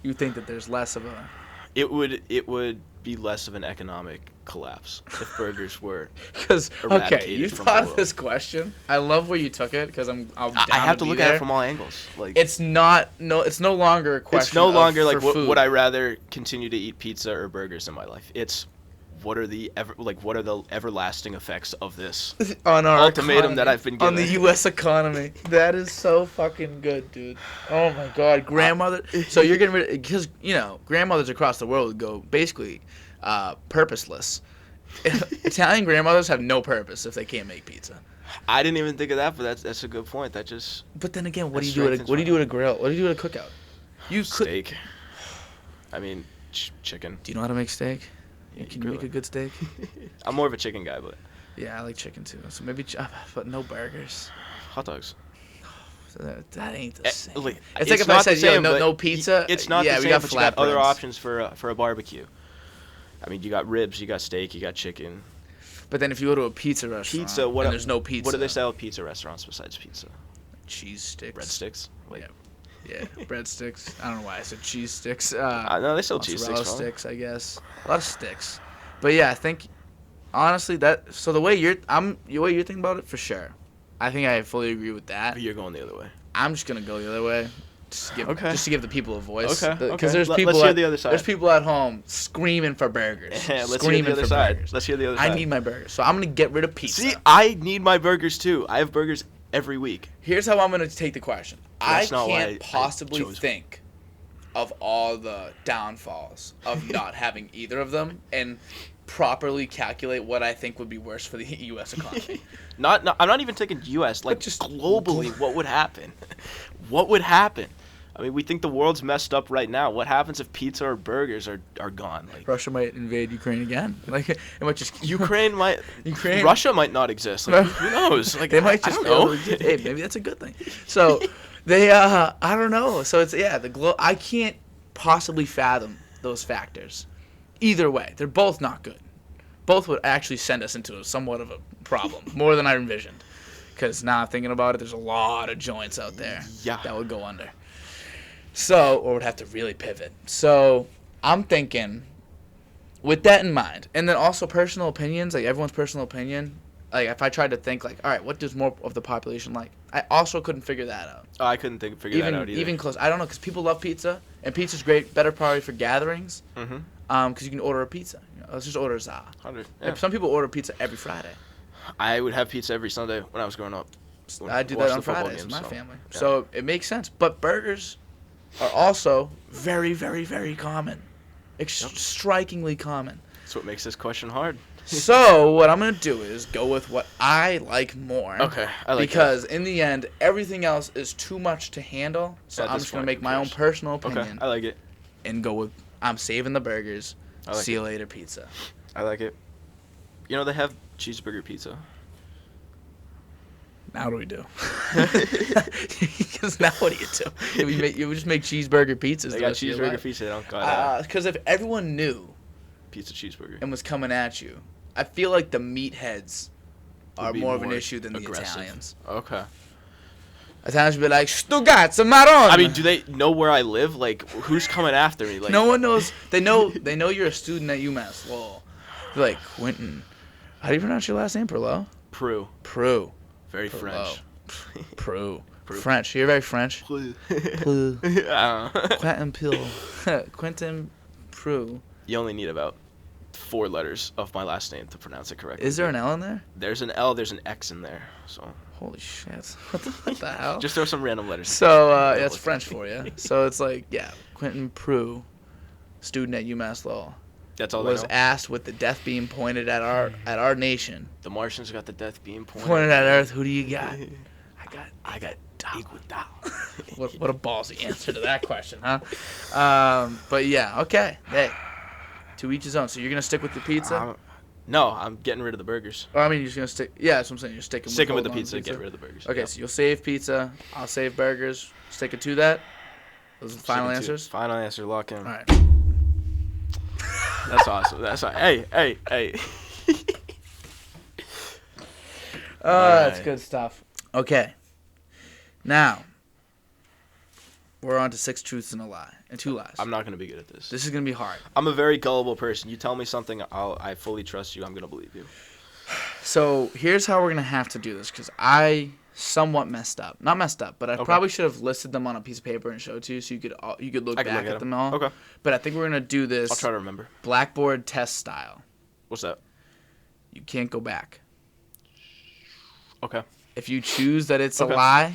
You think that there's less of a... It would be less of an economic collapse if burgers were because you from thought the of this question. I love where you took it because I have to look at it from all angles. Like it's no longer a question. It's no longer like food. would I rather continue to eat pizza or burgers in my life. It's what are the everlasting effects of this on our ultimatum economy, that I've been given on the U.S. economy? That is so fucking good, dude. Oh my God, grandmother. So you're getting rid because grandmothers across the world go basically purposeless. Italian grandmothers have no purpose if they can't make pizza. I didn't even think of that, but that's a good point. That just. But then again, what do you do at a grill? What do you do at a cookout? Steak. I mean, chicken. Do you know how to make steak? Can you make a good steak? I'm more of a chicken guy, but. Yeah, I like chicken too. So maybe, but no burgers. Hot dogs. That ain't the same. It's like if I said, no pizza. It's not the same, but you got other options for a barbecue. I mean, you got ribs, you got steak, you got chicken. But then if you go to a pizza restaurant and there's no pizza. What do they sell at pizza restaurants besides pizza? Cheese sticks. Breadsticks? Yeah, breadsticks. I don't know why I said cheese sticks. No, they sell cheese sticks, I guess. A lot of sticks. But yeah, I think honestly the way you're thinking about it, for sure. I think I fully agree with that. But you're going the other way. I'm just gonna go the other way. Just to give the people a voice. Okay. Because there's people. Let's hear the other side. There's people at home screaming for burgers. Yeah, let's hear the other side. Let's hear the other side. I need my burgers, so I'm gonna get rid of pizza. See, I need my burgers too. I have burgers every week. Here's how I'm gonna take the question. I can't possibly think of all the downfalls of not having either of them and properly calculate what I think would be worse for the U.S. economy. I'm not even thinking U.S. Like just globally, what would happen? What would happen? I mean, we think the world's messed up right now. What happens if pizza or burgers are gone? Like, Russia might invade Ukraine again. Like it might just Ukraine might. Ukraine. Russia might not exist. Like, who knows? Like, they might just I don't know. Hey, maybe that's a good thing. So they I don't know. So it's I can't possibly fathom those factors. Either way, they're both not good. Both would actually send us into somewhat of a problem, more than I envisioned. Because now thinking about it, there's a lot of joints out there that would go under. So, or would have to really pivot. So, I'm thinking, with that in mind, and then also personal opinions, like everyone's personal opinion, like if I tried to think like, all right, what does more of the population like? I also couldn't figure that out. Oh, I couldn't figure that out either. Even close. I don't know, because people love pizza, and pizza's great, better probably for gatherings, Mm-hmm. because you can order a pizza. Let's just order a za. 100. Yeah. Some people order pizza every Friday. I would have pizza every Sunday when I was growing up. I do that on Fridays with my family. Yeah. So it makes sense. But burgers are also very, very, very common. Strikingly common. That's what makes this question hard. So what I'm going to do is go with what I like more. Okay, I like because in the end, everything else is too much to handle. So I'm just going to make my own personal opinion. Okay, I like it. And go with, I'm saving the burgers. I like See you later, pizza. I like it. You know, they have cheeseburger pizza. Now what do we do? Because now what do you do? You just make cheeseburger pizzas. They got cheeseburger pizza. They don't got because if everyone knew pizza cheeseburger and was coming at you, I feel like the meatheads are more of an issue than aggressive. The Italians. Okay. Italians would be like, Stugazza Marron. I mean, do they know where I live? Like, who's coming after me? Like, no one knows. They know you're a student at UMass Lowell. They're like, Quentin, how do you pronounce your last name, Proulx? Proulx. Very Proulx. French. Proulx. French. You're very French. Proulx. Quentin Proulx. Quentin Proulx. You only need about 4 letters of my last name to pronounce it correctly. Is there an L in there? There's an L. There's an X in there. So. Holy shit. What the hell? Just throw some random letters. So, that's French for you. So it's like, Quentin Proulx, student at UMass Lowell. That's all was asked with the death beam pointed at our nation. The Martians got the death beam pointed at Earth. Who do you got? I got Iguodala. What a ballsy answer to that question, huh? But yeah, okay. Hey, to each his own. So you're gonna stick with the pizza? No, I'm getting rid of the burgers. Oh, I mean, you're just gonna stick. Yeah, that's what I'm saying. You're sticking with the pizza. Get rid of the burgers. Okay, so you'll save pizza. I'll save burgers. Sticking to that. Those are the final answers. Final answer. Lock in. All right. That's awesome. That's hey. That's good stuff. Okay. Now, we're on to 6 truths and a lie, and 2 lies. I'm not going to be good at this. This is going to be hard. I'm a very gullible person. You tell me something, I fully trust you. I'm going to believe you. So here's how we're going to have to do this, because I somewhat messed up. Not messed up, but I probably should have listed them on a piece of paper and showed to you so you could look back at them all. Okay. But I think we're going to do this. I'll try to remember. Blackboard test style. What's that? You can't go back. Okay. If you choose that it's a lie,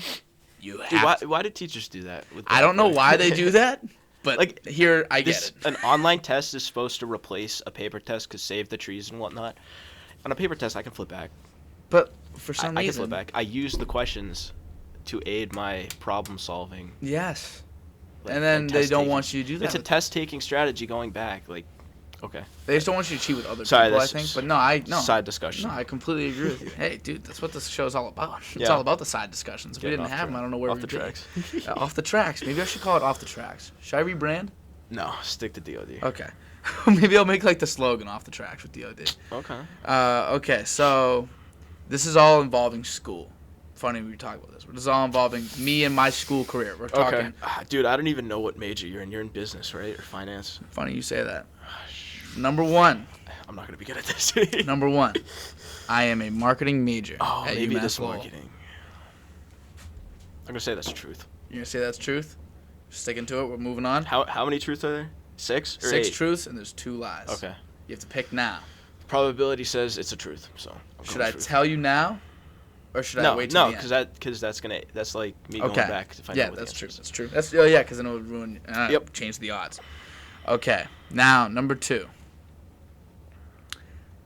you have to. Why did teachers do that? I don't know why they do that, but like, here I get it. An online test is supposed to replace a paper test because save the trees and whatnot. On a paper test, I can flip back. But for some reason, I can flip back. I use the questions to aid my problem solving. Yes. And then they don't want you to do that. It's a test-taking strategy going back. Like, okay. They just don't want you to cheat with other people, I think. But no. Side discussion. No, I completely agree with you. Hey, dude, that's what this show's all about. It's all about the side discussions. If we didn't have them, I don't know where we'd be. Off the tracks. Off the tracks. Maybe I should call it off the tracks. Should I rebrand? No, stick to DOD. Okay. Maybe I'll make like the slogan off the tracks with DOD. Okay. Okay, so this is all involving school. Funny we talk about this, but this is all involving me and my school career. We're talking. Okay. Dude, I don't even know what major you're in. You're in business, right? Or finance? Funny you say that. Number 1. I'm not going to be good at this. Number 1. I am a marketing major. Oh, at maybe UMass this Lowell. marketing. I'm going to say that's truth. You're going to say that's truth? Sticking to it. We're moving on. How many truths are there? 6 or 6 8? truths, and there's 2 lies. Okay. You have to pick now. Probability says it's a truth, so. Should I tell you now, or should I wait till the end? No, because that's like me going back to find out what that's the true. answer is. That's true. Because then it would ruin. Change the odds. Okay, now number 2.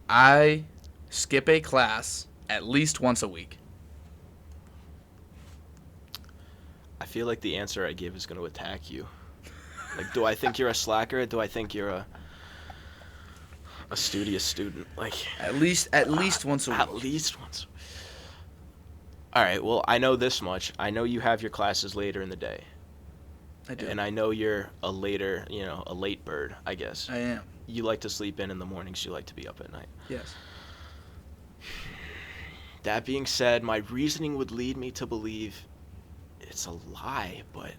I skip a class at least once a week. I feel like the answer I give is going to attack you. Like, do I think you're a slacker? Or do I think you're a studious student? Like, At least once a week. at least once. All right. Well, I know this much. I know you have your classes later in the day. I do. And I know you're a late bird, I guess. I am. You like to sleep in the mornings. You like to be up at night. Yes. That being said, my reasoning would lead me to believe it's a lie, but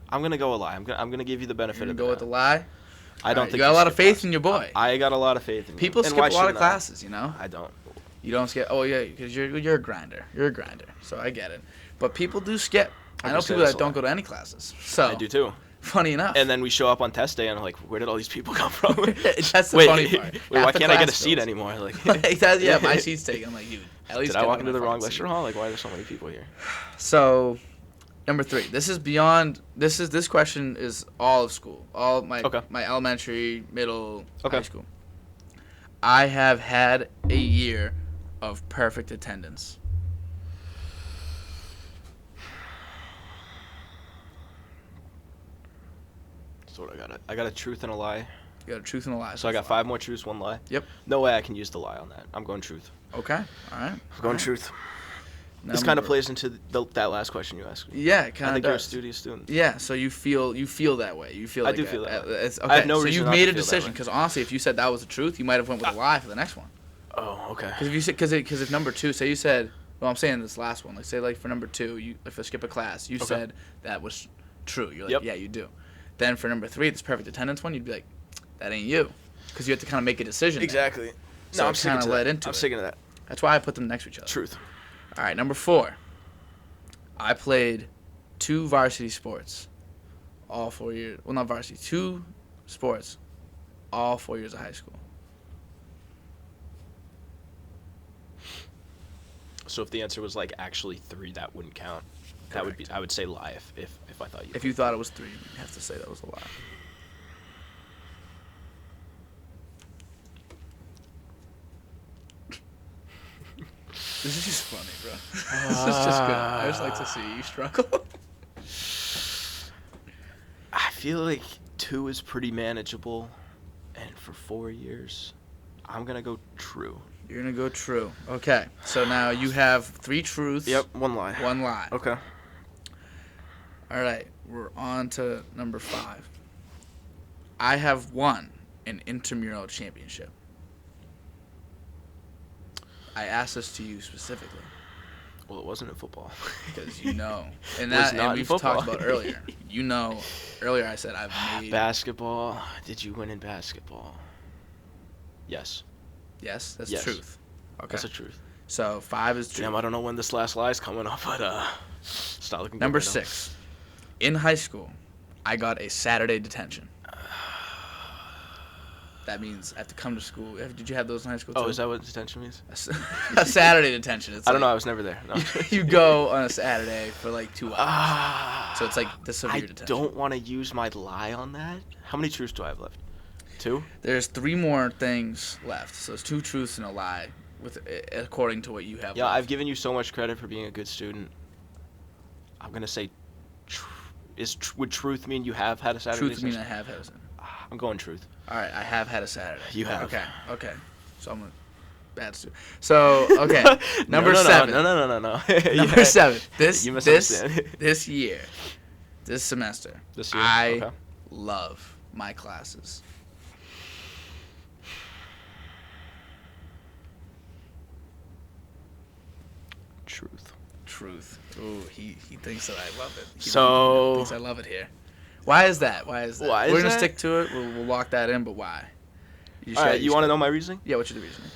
I'm gonna go a lie. I'm gonna give you the benefit You're of gonna the go with the lie. I don't Alright, think you got a lot of skip faith classes. in your boy. I got a lot of faith in you. People And skip why a lot of shouldn't I? classes, you know. I don't. You don't skip. Oh yeah, because you're a grinder. You're a grinder. So I get it. But people do skip. I know say people that's that a don't lie. go to any classes. So I do too. funny enough. And then we show up on test day, and I'm like, where did all these people come from? That's the wait, funny part. Wait, Half why the can't I get a class seat fills. anymore? Like, Yeah, my seat's taken. I'm like, dude, at least did I get walk my into the wrong fucking lecture seat. hall? Like, why are there so many people here? So, number 3. This is beyond. This question is all of school. All my Okay. my elementary, middle, Okay. high school. I have had a year of perfect attendance. So what I got a truth and a lie. You got a truth and a lie. So I got 5 more truths, 1 lie. Yep. No way I can use the lie on that. I'm going truth. Okay. All right. I'm going truth. This kind of plays into that last question you asked. Yeah, it kind I of think does. you're a studious student. Yeah, so you feel that way. You feel I like do feel that way. It's, I okay, have no so reason you've not made to a feel that decision way. because honestly, if you said that was the truth, you might have went with a lie for the next one. Oh, okay. Because if you said because if number 2, say you said, well, I'm saying this last one, like say like for number 2, you if I skip a class, you Okay. said that was true. You're like, Yep. yeah, you do. Then for number 3, this perfect attendance one, you'd be like, that ain't you, because you have to kind of make a decision. there. Exactly. So I'm it sticking kinda to led that. into I'm it. sticking to that. That's why I put them next to each other. Truth. All right, number 4. I played 2 varsity sports, all 4 years. Well, not varsity, 2 sports, all 4 years of high school. So if the answer was like actually 3, that wouldn't count. That would be. I would say lie if I thought you. If you thought it was 3, you have to say that was a lie. This is just funny, bro. This is just good. I just like to see you struggle. I feel like 2 is pretty manageable, and for 4 years, I'm gonna go true. You're gonna go true. Okay, so now you have 3 truths. Yep, 1 lie. 1 lie. Okay. All right, we're on to number 5. I have won an intramural championship. I asked this to you specifically Well, it wasn't in football. because you know, and It was that not and in we've football. talked about earlier. You know, earlier I said I've made. Basketball. Did you win in basketball? Yes. Yes, that's Yes. truth. Okay. That's a truth. So 5 is true. Damn, I don't know when this last lie is coming up, but it's not looking good Number right now. 6. In high school, I got a Saturday detention. That means I have to come to school. Did you have those in high school too? Oh, is that what detention means? A Saturday detention. It's I don't know. I like was never there. No. you go on a Saturday for like 2 hours. Ah, So it's like the severe I detention. don't want to use my lie on that. How many truths do I have left? 2? There's 3 more things left. So it's 2 truths and a lie, according to what you have. Yeah, left. I've given you so much credit for being a good student. I'm gonna say, would truth mean you have had a Saturday? Truth mean I detention? have had a Saturday. I'm going truth. All right, I have had a Saturday. You have. Okay. So I'm a bad student. So okay, number no, 7. No. Number Yeah. 7. This You misunderstand. this year, this semester, This year? I Okay. love my classes. Truth. Ooh, he thinks that I love it. He So- thinks I love it here. Why is that? Why is that? Why We're is gonna that? stick to it. We'll lock that in. But why? All right, you want to know my reasoning? Yeah. What's your reasoning?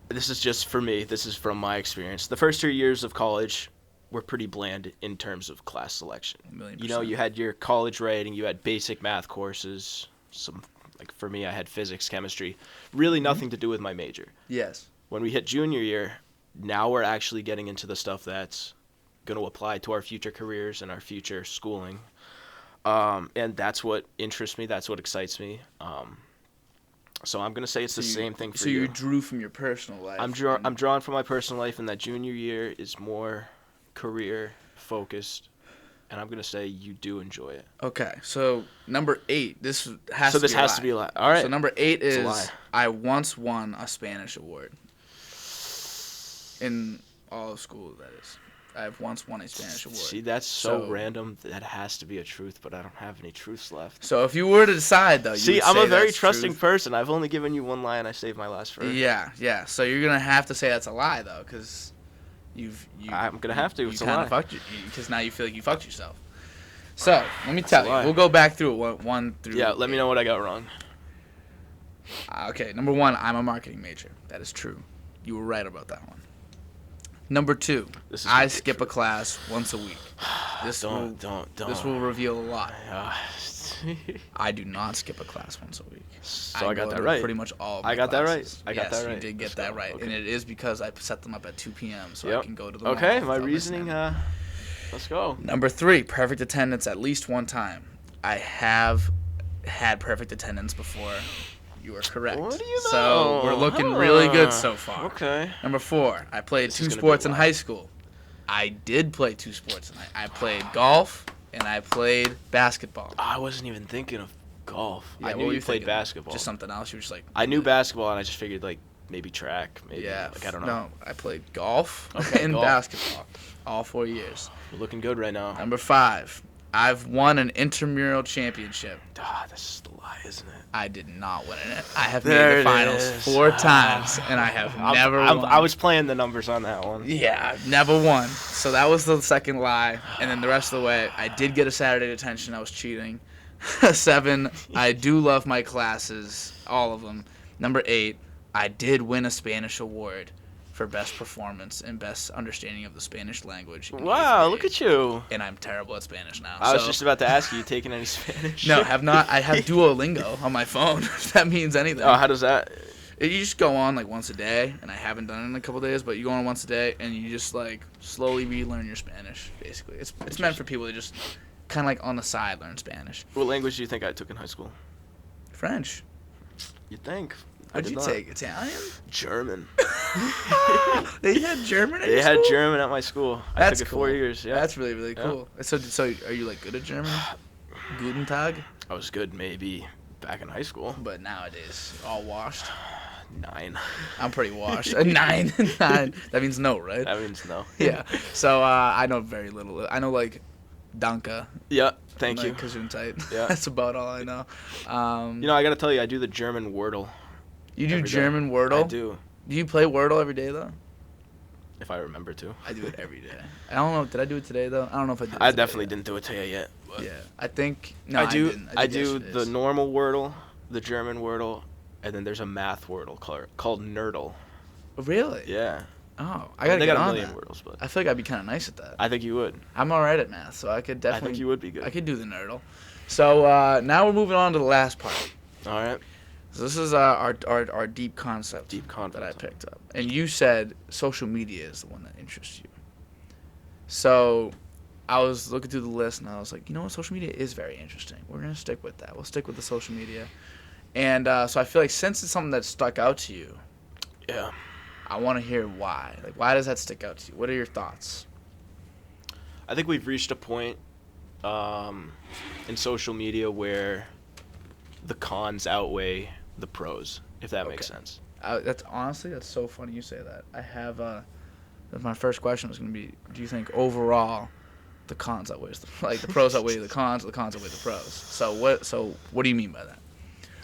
This is just for me. This is from my experience. The first 3 years of college were pretty bland in terms of class selection. 1,000,000%. You know, you had your college writing, you had basic math courses, like for me, I had physics, chemistry, really nothing to do with my major. Yes. When we hit junior year, now we're actually getting into the stuff that's going to apply to our future careers and our future schooling. And that's what interests me. That's what excites me. So I'm going to say it's the same thing for you drew from your personal life. I'm drawing from my personal life, and that junior year is more career focused, and I'm gonna say you do enjoy it. Okay, so number 8. This has So to this be a has lie. to be a lie. All right. So number 8 It's a is lie. I once won a Spanish award. In all of school, that is. I've once won a Spanish award. See, that's so random. That has to be a truth, but I don't have any truths left. So if you were to decide, though, you See, would I'm say a very that's trusting truth. person. I've only given you one lie, and I saved my last for. Yeah. So you're gonna have to say that's a lie, though, because I'm gonna have to. You It's a kind lie. of fucked because now you feel like you fucked yourself. So let me tell a you, lie. we'll go back through it one through. Yeah, let me know what I got wrong. Okay, number 1, I'm a marketing major. That is true. You were right about that one. Number 2, This is I gonna be skip a truth. class once a week. This will This will reveal a lot. I do not skip a class once a week. So I got go that to right. Pretty much all of I my got that right. classes. I got Yes, that right. you did get Let's that go. right. Okay. And it is because I set them up at 2 p.m. so I Yep. can go to the Okay, mall my without reasoning. missing it. Let's go. Number 3, perfect attendance at least one time. I have had perfect attendance before. You are correct. What do you know? So we're looking really good so far. Okay. Number 4, I played This 2 is gonna be sports a in lie. high school. I did play 2 sports in I played golf and I played basketball. I wasn't even thinking of golf. Yeah, I what knew were you you played thinking? basketball. Just something else. You were just like. I knew basketball, and I just figured like maybe track. Maybe. Yeah. Like, I don't know. No, I played golf Okay, and golf. basketball all 4 years. We're looking good right now. Number 5, I've won an intramural championship. That's the lie, isn't it? I did not win it. I have There made the it finals is. 4 times, and I have never won. I was playing the numbers on that one. Yeah, I've never won. So that was the second lie. And then the rest of the way, I did get a Saturday detention. I was cheating. 7, I do love my classes, all of them. Number 8, I did win a Spanish award for best performance and best understanding of the Spanish language. in Wow, 8th look grade. at you. And I'm terrible at Spanish now. I was so- just about to ask you taking any Spanish? No, have not. I have Duolingo on my phone, if that means anything. Oh, how does that? You just go on like once a day, and I haven't done it in a couple days, but you go on once a day, and you just like slowly relearn your Spanish. Basically, it's meant for people to just kind of like on the side learn Spanish. What language do you think I took in high school? French. You think? I How'd did you not. take Italian? German. They had German. At They your had school? German at my school. I That's took it cool. 4 years. Yeah. That's really really Yeah. cool. So are you like good at German? Guten Tag. I was good maybe back in high school. But nowadays, all washed. 9. I'm pretty washed. A 9. 9. That means no, right? That means no. Yeah. So I know very little. I know like Danke. Yeah. Thank like, you. Gesundheit. Yeah. That's about all I know. You know, I gotta tell you, I do the German Wordle. You do every day. German Wordle? I do, Do you play Wordle every day though? if I remember to. I do it every day. I don't know. Did I do it today though? I don't know if I did. I today definitely yet. didn't do it to you yet. But Yeah. I think. No, I do. didn't. I did do yesterday's. the normal Wordle, the German Wordle, and then there's a math Wordle called Nerdle. Really? Yeah. Oh, I gotta they get got a on million that. Wordles, but I feel like I'd be kind of nice at that. I think you would. I'm alright at math, so I could I definitely. think you would be good. I could do the Nerdle. So now we're moving on to the last part. All right. So this is our deep concept. Deep concept. That I picked up. And you said social media is the one that interests you. So I was looking through the list and I was like, you know what, social media is very interesting. We're going to stick with that. We'll stick with the social media. And so I feel like since it's something that stuck out to you, Yeah. I want to hear why. Like, why does that stick out to you? What are your thoughts? I think we've reached a point in social media where the cons outweigh the pros, if that makes Okay. sense. That's so funny you say that. I have my first question was going to be, do you think overall the cons outweighs the pros outweigh the cons, or the cons outweigh the pros? So what do you mean by that?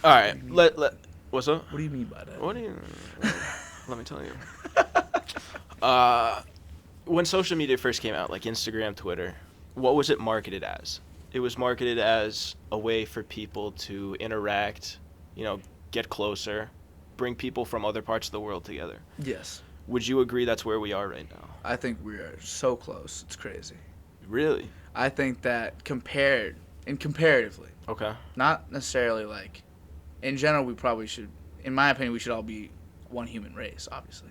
All right. Let what's up? What do you mean by that? What do you? Let me tell you. When social media first came out, like Instagram, Twitter, what was it marketed as? It was marketed as a way for people to interact, get closer, bring people from other parts of the world together. Yes. Would you agree that's where we are right now? I think we are so close. It's crazy. Really? I think that comparatively, Okay. not necessarily like, in general, we probably should, in my opinion, we should all be one human race, obviously.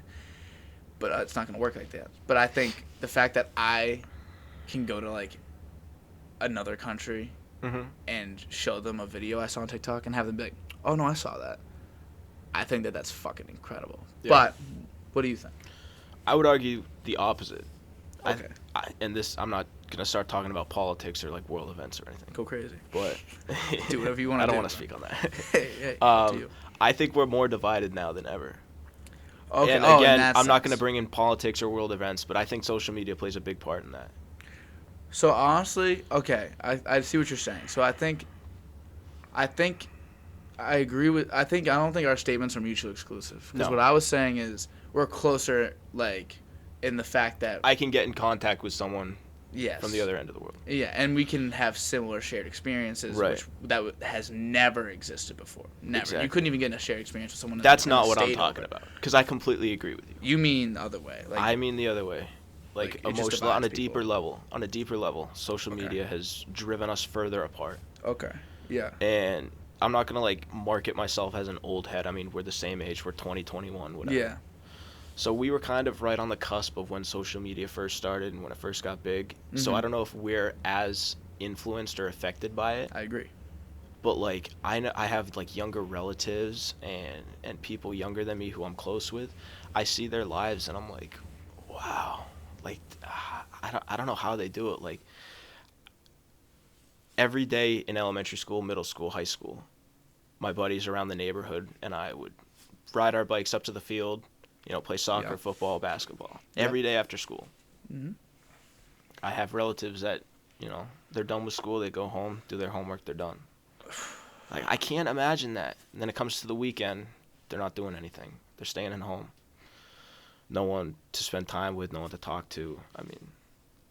But it's not going to work like that. But I think the fact that I can go to like another country Mm-hmm. and show them a video I saw on TikTok and have them be like, oh no, I saw that. I think that that's fucking incredible. Yeah. But what do you think? I would argue the opposite. Okay. And this, I'm not gonna start talking about politics or like world events or anything. Go crazy. But Do whatever you want to do. I don't want to speak on that. Hey, up to you. I think we're more divided now than ever. Okay. And in again, that I'm not sense. going to bring in politics or world events, but I think social media plays a big part in that. So honestly, okay, I see what you're saying. So I think I agree with. I don't think our statements are mutually exclusive. Because No. what I was saying is we're closer, like, in the fact that I can get in contact with someone yes, from the other end of the world. Yeah, and we can have similar shared experiences, Right. which has never existed before. Never. Exactly. You couldn't even get in a shared experience with someone. That's in not the what I'm state talking over. about. Because I completely agree with you. You mean the other way? Like, I mean the other way. Like it just emotional, on a divides deeper people. level. On a deeper level, social Okay. media has driven us further apart. okay, yeah, And I'm not going to like market myself as an old head. I mean, we're the same age. We're 20, 21, whatever. yeah, So we were kind of right on the cusp of when social media first started and when it first got big. So Mhm. I don't know if we're as influenced or affected by it. I agree. But like I know I have like younger relatives and people younger than me who I'm close with. I see their lives and I'm like, wow. Like I don't know how they do it. Like every day in elementary school, middle school, high school, my buddies around the neighborhood and I would ride our bikes up to the field, play soccer, Yeah. football, basketball Yeah. every day after school. Mhm. I have relatives that, they're done with school, they go home, do their homework, they're done. Like I can't imagine that. And then it comes to the weekend, they're not doing anything. They're staying at home. No one to spend time with, no one to talk to. I mean,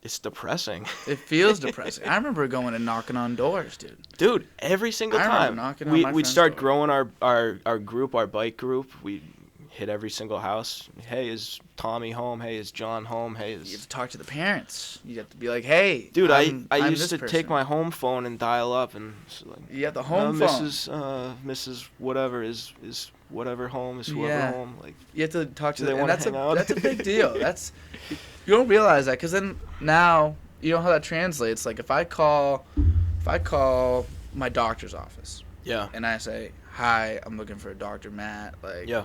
it's depressing. It feels depressing. I remember going and knocking on doors, dude. Dude, every single I remember time knocking on my we'd friend's start door. growing our group, our bike group. We hit every single house. Hey, is Tommy home? Hey, is John home? Hey, You have is to talk to the parents. You have to be like, hey, dude. I'm I this used to person. take my home phone and dial up and it's like, You have the home phone. Mrs. Whatever is whatever home is whoever Yeah. home. Like You have to talk to Do they them, and wanna that's a hang out? that's a big deal. That's you don't realize that because then now you know how that translates. Like if I call my doctor's office yeah, and I say, "Hi, I'm looking for Dr. Matt," like yeah,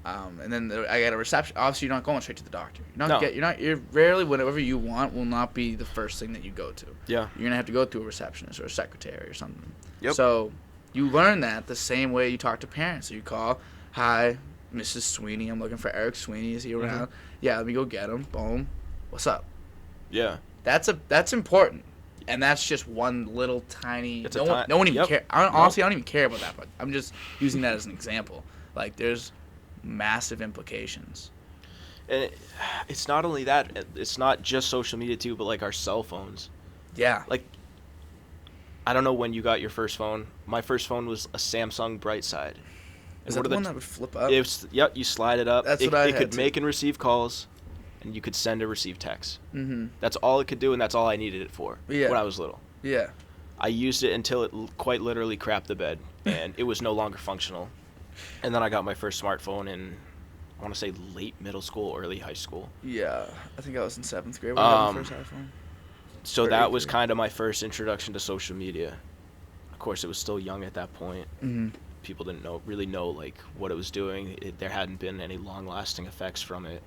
and then I get a reception. Obviously, you're not going straight to the doctor. No. You're rarely whatever you want will not be the first thing that you go to. yeah. You're gonna have to go through a receptionist or a secretary or something. Yep. So you learn that the same way you talk to parents. So you call, "Hi, Mrs. Sweeney. I'm looking for Eric Sweeney. Is he around?" Yeah, let me go get him. Boom. What's up? Yeah. That's important, and that's just one little tiny. It's No one even Yep. care. Honestly, I don't even care about that. But I'm just using that as an example. Like there's massive implications. And it's not only that. It's not just social media too, but like our cell phones. Yeah. Like, I don't know when you got your first phone. My first phone was a Samsung Brightside. Is And that what the are one that would flip up? Yep, you slide it up. That's it, what I it had could too. make and receive calls, and you could send or receive texts. Mm-hmm. That's all it could do, and that's all I needed it for Yeah. when I was little. Yeah. I used it until it quite literally crapped the bed, and it was no longer functional. And then I got my first smartphone in, I want to say, late middle school, early high school. Yeah. I think I was in 7th grade when I got my first iPhone. So Or that eighth was grade. kind of my first introduction to social media. Of course, it was still young at that point. Mm-hmm. People didn't really know like what it was doing. There hadn't been any long-lasting effects from it.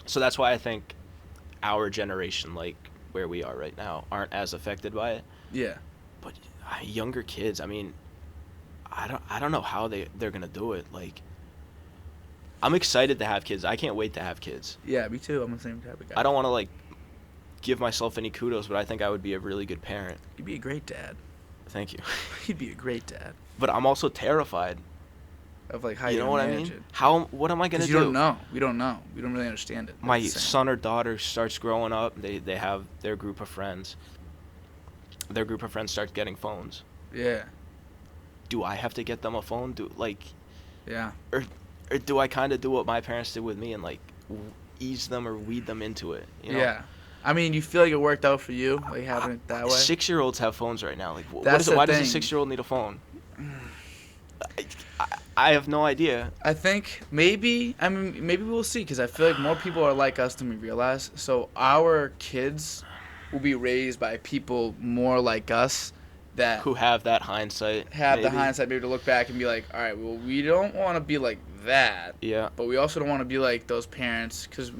So that's why I think our generation, like where we are right now, aren't as affected by it. Yeah. But younger kids, I mean, I don't know how they're gonna do it. Like, I'm excited to have kids. I can't wait to have kids. Yeah, me too. I'm the same type of guy. I don't want to like give myself any kudos, but I think I would be a really good parent. You'd be a great dad. Thank you. You'd be a great dad. But I'm also terrified. Of like how You know what I manage mean? it. What am I gonna 'Cause do? you don't know. We don't know. We don't really understand it. My That's the same. son or daughter starts growing up. They have their group of friends. Their group of friends starts getting phones. Yeah. Do I have to get them a phone? Yeah. Or do I kind of do what my parents did with me and like ease them or weed them into it? You know? Yeah. I mean, you feel like it worked out for you, like having it that way. 6-year-olds have phones right now. Like, what That's is it? the Why does a thing. 6-year-old need a phone? I have no idea. I think maybe we'll see because I feel like more people are like us than we realize. So our kids will be raised by people more like us that Who have that hindsight? have the maybe? hindsight maybe to look back and be like, all right, well, we don't want to be like that, Yeah. but we also don't want to be like those parents because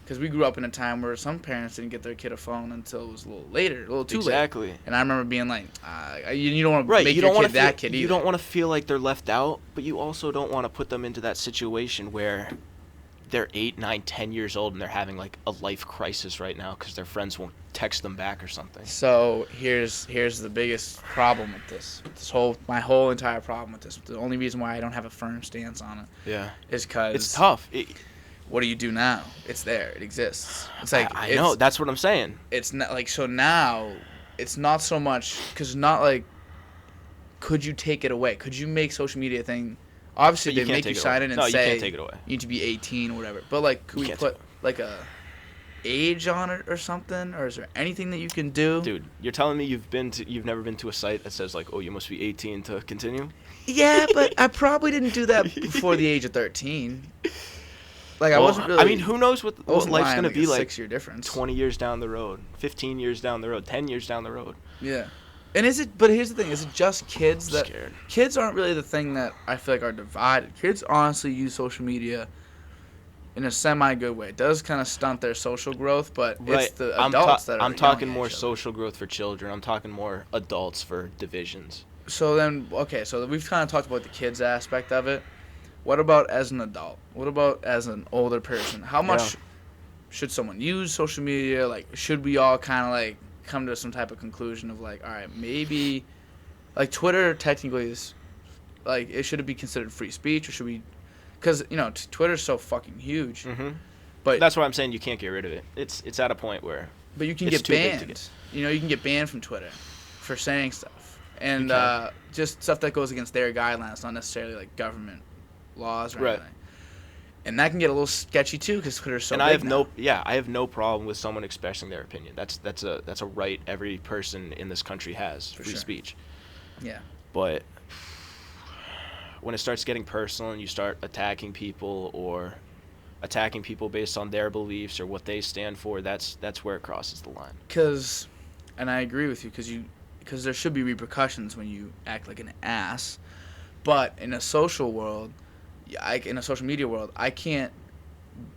Because we grew up in a time where some parents didn't get their kid a phone until it was a little later, a little too late. Exactly. And I remember being like, you don't want to Right, make you your don't kid that kid either. You don't want to feel like they're left out, but you also don't want to put them into that situation where they're 8, 9, 10 years old and they're having like a life crisis right now because their friends won't text them back or something. So here's the biggest problem with this. My whole entire problem with this. The only reason why I don't have a firm stance on it. Yeah. Is because it's tough. What do you do now? It's there. It exists. It's like I know. That's what I'm saying. It's not like so now. It's not so much because not like. Could you take it away? Could you make social media a thing? Obviously, they make you sign in and say you can't take it away. You need to be 18 or whatever. But like, could we put like a age on it or something? Or is there anything that you can do? Dude, you're telling me you've never been to a site that says like, oh, you must be 18 to continue? Yeah, but I probably didn't do that before the age of 13. Like I wasn't really. I mean, who knows what life's gonna be like? 6-year difference. 20 years down the road, 15 years down the road, 10 years down the road. Yeah, and is it? But here's the thing: is it just kids that? Scared. Kids aren't really the thing that I feel like are divided. Kids honestly use social media in a semi-good way. It does kind of stunt their social growth, but it's the adults that are. I'm talking more social growth for children. I'm talking more adults for divisions. So then, okay, so we've kind of talked about the kids aspect of it. What about as an adult? What about as an older person? How much should someone use social media? Like, should we all kind of, like, come to some type of conclusion of, like, all right, maybe, like, Twitter technically is, like, should it be considered free speech, or should we, because, you know, Twitter's so fucking huge. Mm-hmm. But that's why I'm saying you can't get rid of it. It's at a point where but you can get banned. You know, you can get banned from Twitter for saying stuff. And just stuff that goes against their guidelines, not necessarily, like, government laws or anything. And that can get a little sketchy too because Twitter's so big I have no problem with someone expressing their opinion. That's a right every person in this country has, free speech. Yeah. But when it starts getting personal and you start attacking people based on their beliefs or what they stand for, that's where it crosses the line. And I agree with you because there should be repercussions when you act like an ass. But in a social world, in a social media world, I can't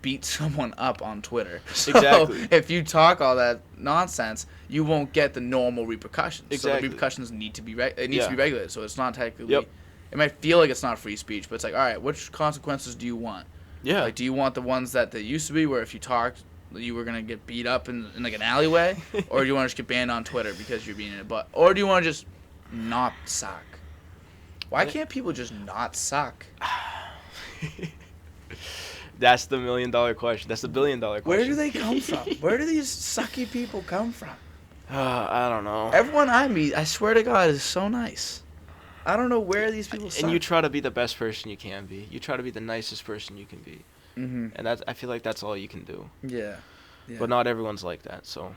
beat someone up on Twitter. So exactly. If you talk all that nonsense, you won't get the normal repercussions. Exactly. So the repercussions need to be to be regulated. So it's not technically. Yep. It might feel like it's not free speech, but it's like, all right, which consequences do you want? Yeah. Like, do you want the ones that they used to be, where if you talked, you were gonna get beat up in like an alleyway, or do you want to just get banned on Twitter because you're being a butt, or do you want to just not suck? Why can't people just not suck? That's the $1 million question. That's the $1 billion question. Where do they come from? Where do these sucky people come from? I don't know. Everyone I meet, I swear to God, is so nice. I don't know where these people suck. And you try to be the best person you can be. You try to be the nicest person you can be. Mm-hmm. And I feel like that's all you can do. Yeah. But not everyone's like that, so.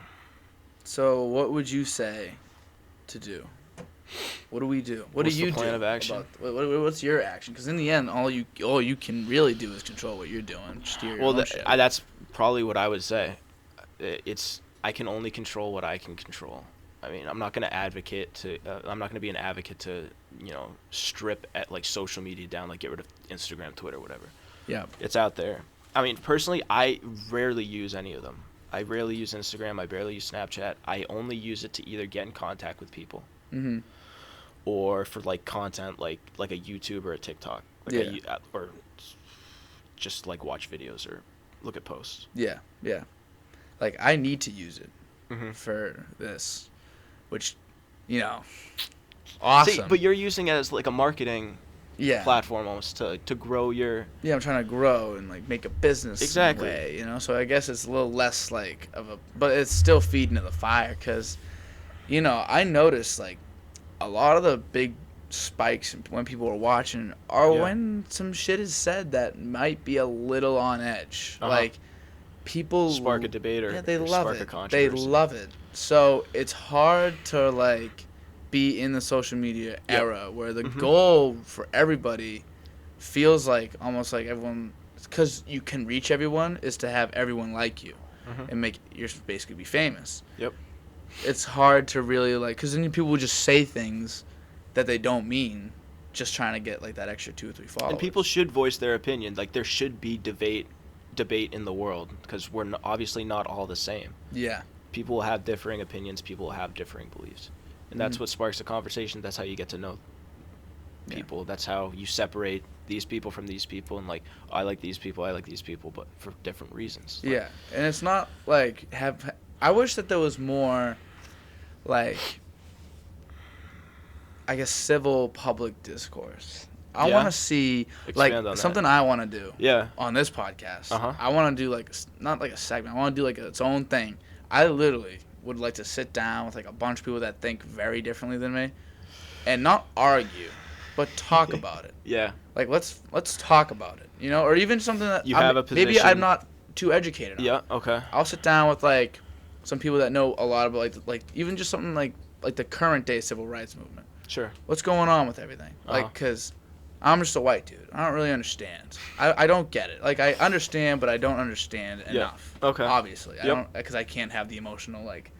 So what would you say to do? What do we do? What do you do? What's the plan of action? What's your action? Because in the end, all you can really do is control what you're doing. Steer your own shit. That's probably what I would say. I can only control what I can control. I mean, I'm not going to advocate to. I'm not going to be an advocate to, strip at like social media down, like get rid of Instagram, Twitter, whatever. Yeah. It's out there. I mean, personally, I rarely use any of them. I rarely use Instagram. I barely use Snapchat. I only use it to either get in contact with people. Mm-hmm. Or for like content like a YouTube or a TikTok, or just like watch videos or look at posts. Yeah. Like I need to use it mm-hmm. for this, which, awesome. See, but you're using it as like a marketing platform almost to grow your. Yeah, I'm trying to grow and like make a business exactly. way, So I guess it's a little less like but it's still feeding to the fire because, I noticed like. A lot of the big spikes when people are watching are when some shit is said that might be a little on edge. Uh-huh. Like, people... Spark a debate or spark a controversy. They love it. So, it's hard to, like, be in the social media era where the mm-hmm. goal for everybody feels like almost like everyone... Because you can reach everyone is to have everyone like you mm-hmm. and you're basically be famous. Yep. It's hard to really, like, because then people will just say things that they don't mean, just trying to get, like, that extra 2 or 3 followers. And people should voice their opinion. Like, there should be debate debate in the world because we're obviously not all the same. Yeah. People will have differing opinions. People will have differing beliefs. And that's what sparks a conversation. That's how you get to know people. Yeah. That's how you separate these people from these people. And, like, I like these people, but for different reasons. Like, yeah. And it's not, like, I wish that there was more, like, I guess, civil public discourse. I want to see, expand like, something I want to do on this podcast. Uh-huh. I want to do, like, not like a segment. I want to do, like, its own thing. I literally would like to sit down with, like, a bunch of people that think very differently than me and not argue, but talk about it. Yeah. Like, let's talk about it, you know? Or even something that have a position. Maybe I'm not too educated on. Yeah, okay. I'll sit down with, like, some people that know a lot about, like even just something like the current day civil rights movement. Sure. What's going on with everything? Like, because I'm just a white dude. I don't really understand. I don't get it. Like, I understand, but I don't understand enough. Okay. Obviously. I don't, because I can't have the emotional, like,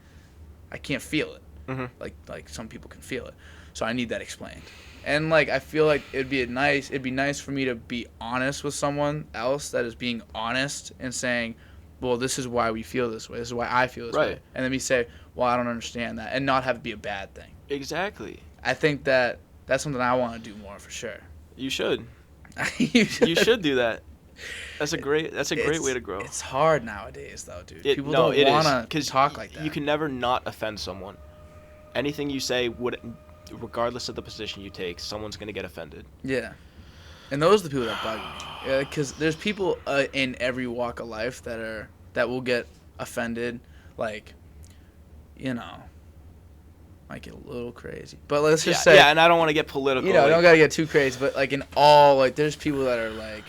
I can't feel it. Mm-hmm. Like some people can feel it. So I need that explained. And, like, I feel like it'd be nice for me to be honest with someone else that is being honest and saying, well, this is why we feel this way. This is why I feel this way. And then we say, well, I don't understand that. And not have it be a bad thing. Exactly. I think that's something I want to do more for sure. You should. You should do that. That's a great way to grow. It's hard nowadays, though, dude. People don't want to talk like that. You can never not offend someone. Anything you say, regardless of the position you take, someone's going to get offended. Yeah. And those are the people that bug me. Because there's people in every walk of life that will get offended. Like, you know, might get a little crazy. But let's just say. Yeah, and I don't want to get political. You know, don't got to get too crazy. But, like, there's people that are, like,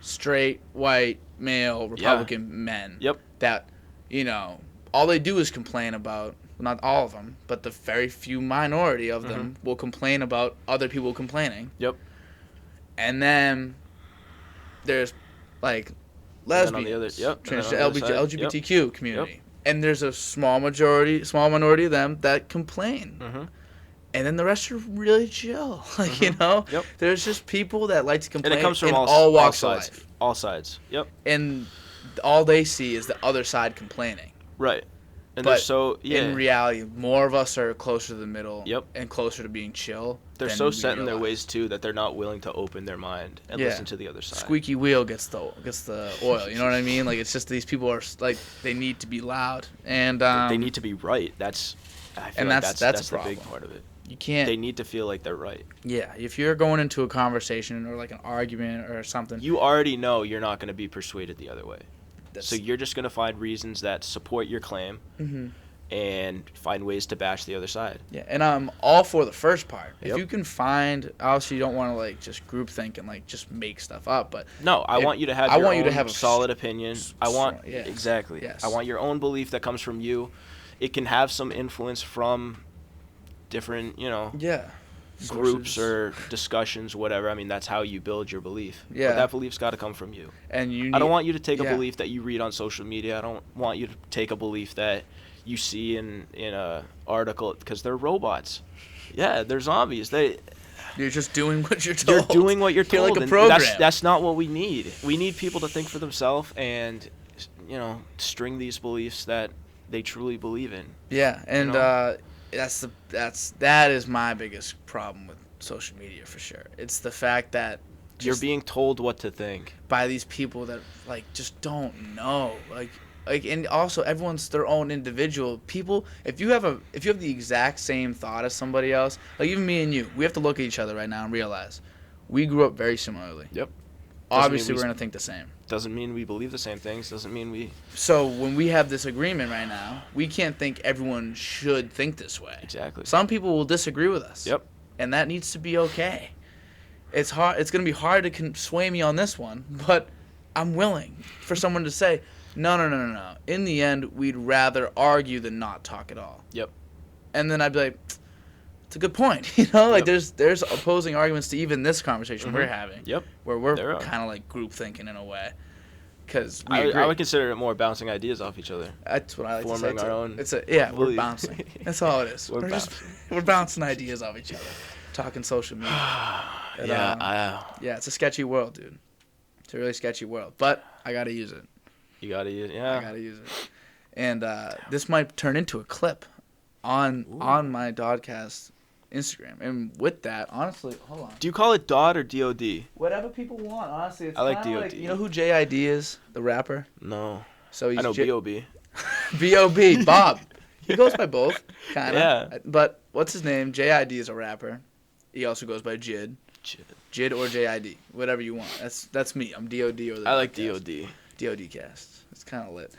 straight, white, male, Republican men. Yep. That, you know, all they do is complain about, not all of them, but the very few minority of them will complain about other people complaining. Yep. And then there's, like, lesbians, LGBTQ community. Yep. And there's a small minority of them that complain. Mm-hmm. And then the rest are really chill. Like, you know? Yep. There's just people that like to complain and it comes from in all walks of life. All sides. Yep. And all they see is the other side complaining. Right. And but in reality, more of us are closer to the middle and closer to being chill. They're so set in their ways, too, that they're not willing to open their mind and listen to the other side. Squeaky wheel gets the oil, you know what I mean? Like, it's just these people are, like, they need to be loud. And they need to be right. That's the big part of it. You can't. They need to feel like they're right. Yeah, if you're going into a conversation or, like, an argument or something. You already know you're not going to be persuaded the other way. So you're just going to find reasons that support your claim and find ways to bash the other side. Yeah, and I'm all for the first part. If you can find, obviously you don't want to, like, just group think and, like, just make stuff up, but no, I want you to have your own solid opinion. Exactly. Yes. I want your own belief that comes from you. It can have some influence from different, groups or discussions, whatever. I mean, that's how you build your belief. Yeah. But that belief's got to come from you. And I don't want you to take a belief that you read on social media. I don't want you to take a belief that you see in a article, because they're robots. Yeah, they're zombies. You're just doing what you're told. You're doing what you're told. You're like a program. That's not what we need. We need people to think for themselves and, string these beliefs that they truly believe in. Yeah, and that is my biggest problem with social media for sure. It's the fact that you're being told what to think by these people that, like, just don't know. Like, and also everyone's their own individual people. If you have the exact same thought as somebody else, like even me and you, we have to look at each other right now and realize we grew up very similarly. Yep. Obviously, we're gonna think the same. Doesn't mean we believe the same things. Doesn't mean we. So when we have this agreement right now, we can't think everyone should think this way. Exactly. Some people will disagree with us. Yep. And that needs to be okay. It's hard. It's gonna be hard to sway me on this one, but I'm willing for someone to say, no. In the end, we'd rather argue than not talk at all. Yep. And then I'd be like, it's a good point. You know, like there's opposing arguments to even this conversation we're having. Yep. Where we're kind of like group thinking in a way. Because I would consider it more bouncing ideas off each other. That's what I like Forming to say. Our own we're bouncing. That's all it is. We're bouncing ideas off each other. Talking social media. Yeah, it's a sketchy world, dude. It's a really sketchy world, but I gotta use it. You gotta use I yeah. gotta use it. And this might turn into a clip on my DOD-Cast Instagram. And with that, honestly, hold on. Do you call it DOD or DOD? Whatever people want, honestly. It's I like kinda DOD. you know who JID is, the rapper? No. So he's I know B.O.B. B.O.B. Bob. He goes by both, kind of. Yeah. But what's his name? JID is a rapper. He also goes by Jid. Jid or JID, whatever you want. That's me. I'm DOD or the I like DOD. DOD. DOD-Cast. It's kind of lit.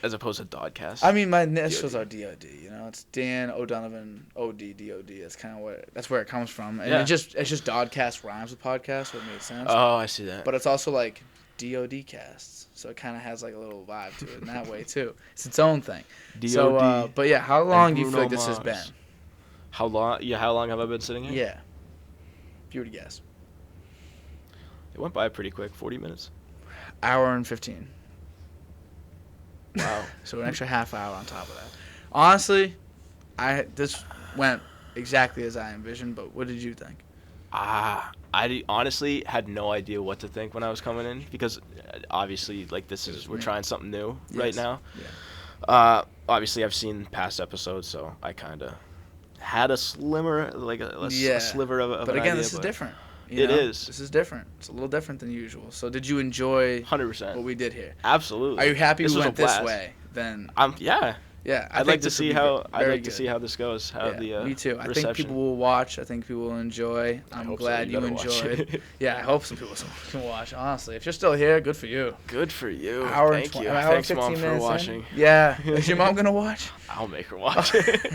As opposed to DOD-Cast. I mean, my initials are DOD. You know, it's Dan O'Donovan OD DOD. That's kind of that's where it comes from. And it's just DOD-Cast rhymes with podcast, so it made sense. Oh, I see that. But it's also like DOD-Casts, so it kind of has like a little vibe to it in that way too. It's its own thing. DOD. So, but yeah, how long do you feel like this has Mars. been? How long? Yeah, how long have I been sitting here? Yeah. If you were to guess. It went by pretty quick. 40 minutes. Hour and 15. Wow. So an extra half hour on top of that. Honestly, this went exactly as I envisioned, but what did you think? I honestly had no idea what to think when I was coming in because obviously like we're trying something new right now. Yeah. Obviously I've seen past episodes, so I kind of had a sliver like a sliver of but an again, idea, this is different. It is. This is different. It's a little different than usual. So did you enjoy 100%. what we did here? Absolutely. Are you happy This we was a went this blast. way? Then Yeah. yeah, I'd like to see how this goes. How me too. I think reception. people will watch. I think people will enjoy. I'm glad you enjoyed. Yeah, I hope some people can watch. Honestly, if you're still here, good for you. Good for you. Hour Thank and you. hour Thanks, and 15 Mom, for minutes watching. In? Yeah. Is your mom gonna watch? I'll make her watch.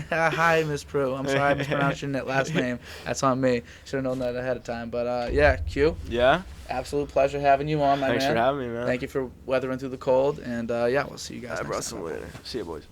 Hi, Miss Proulx. I'm sorry I mispronounced your last name. That's on me. Should have known that ahead of time. But yeah, Q. Yeah. Absolute pleasure having you on, my man. Thanks for having me, man. Thank you for weathering through the cold. And yeah, we'll see you guys. I next brought time. some later. See you, boys.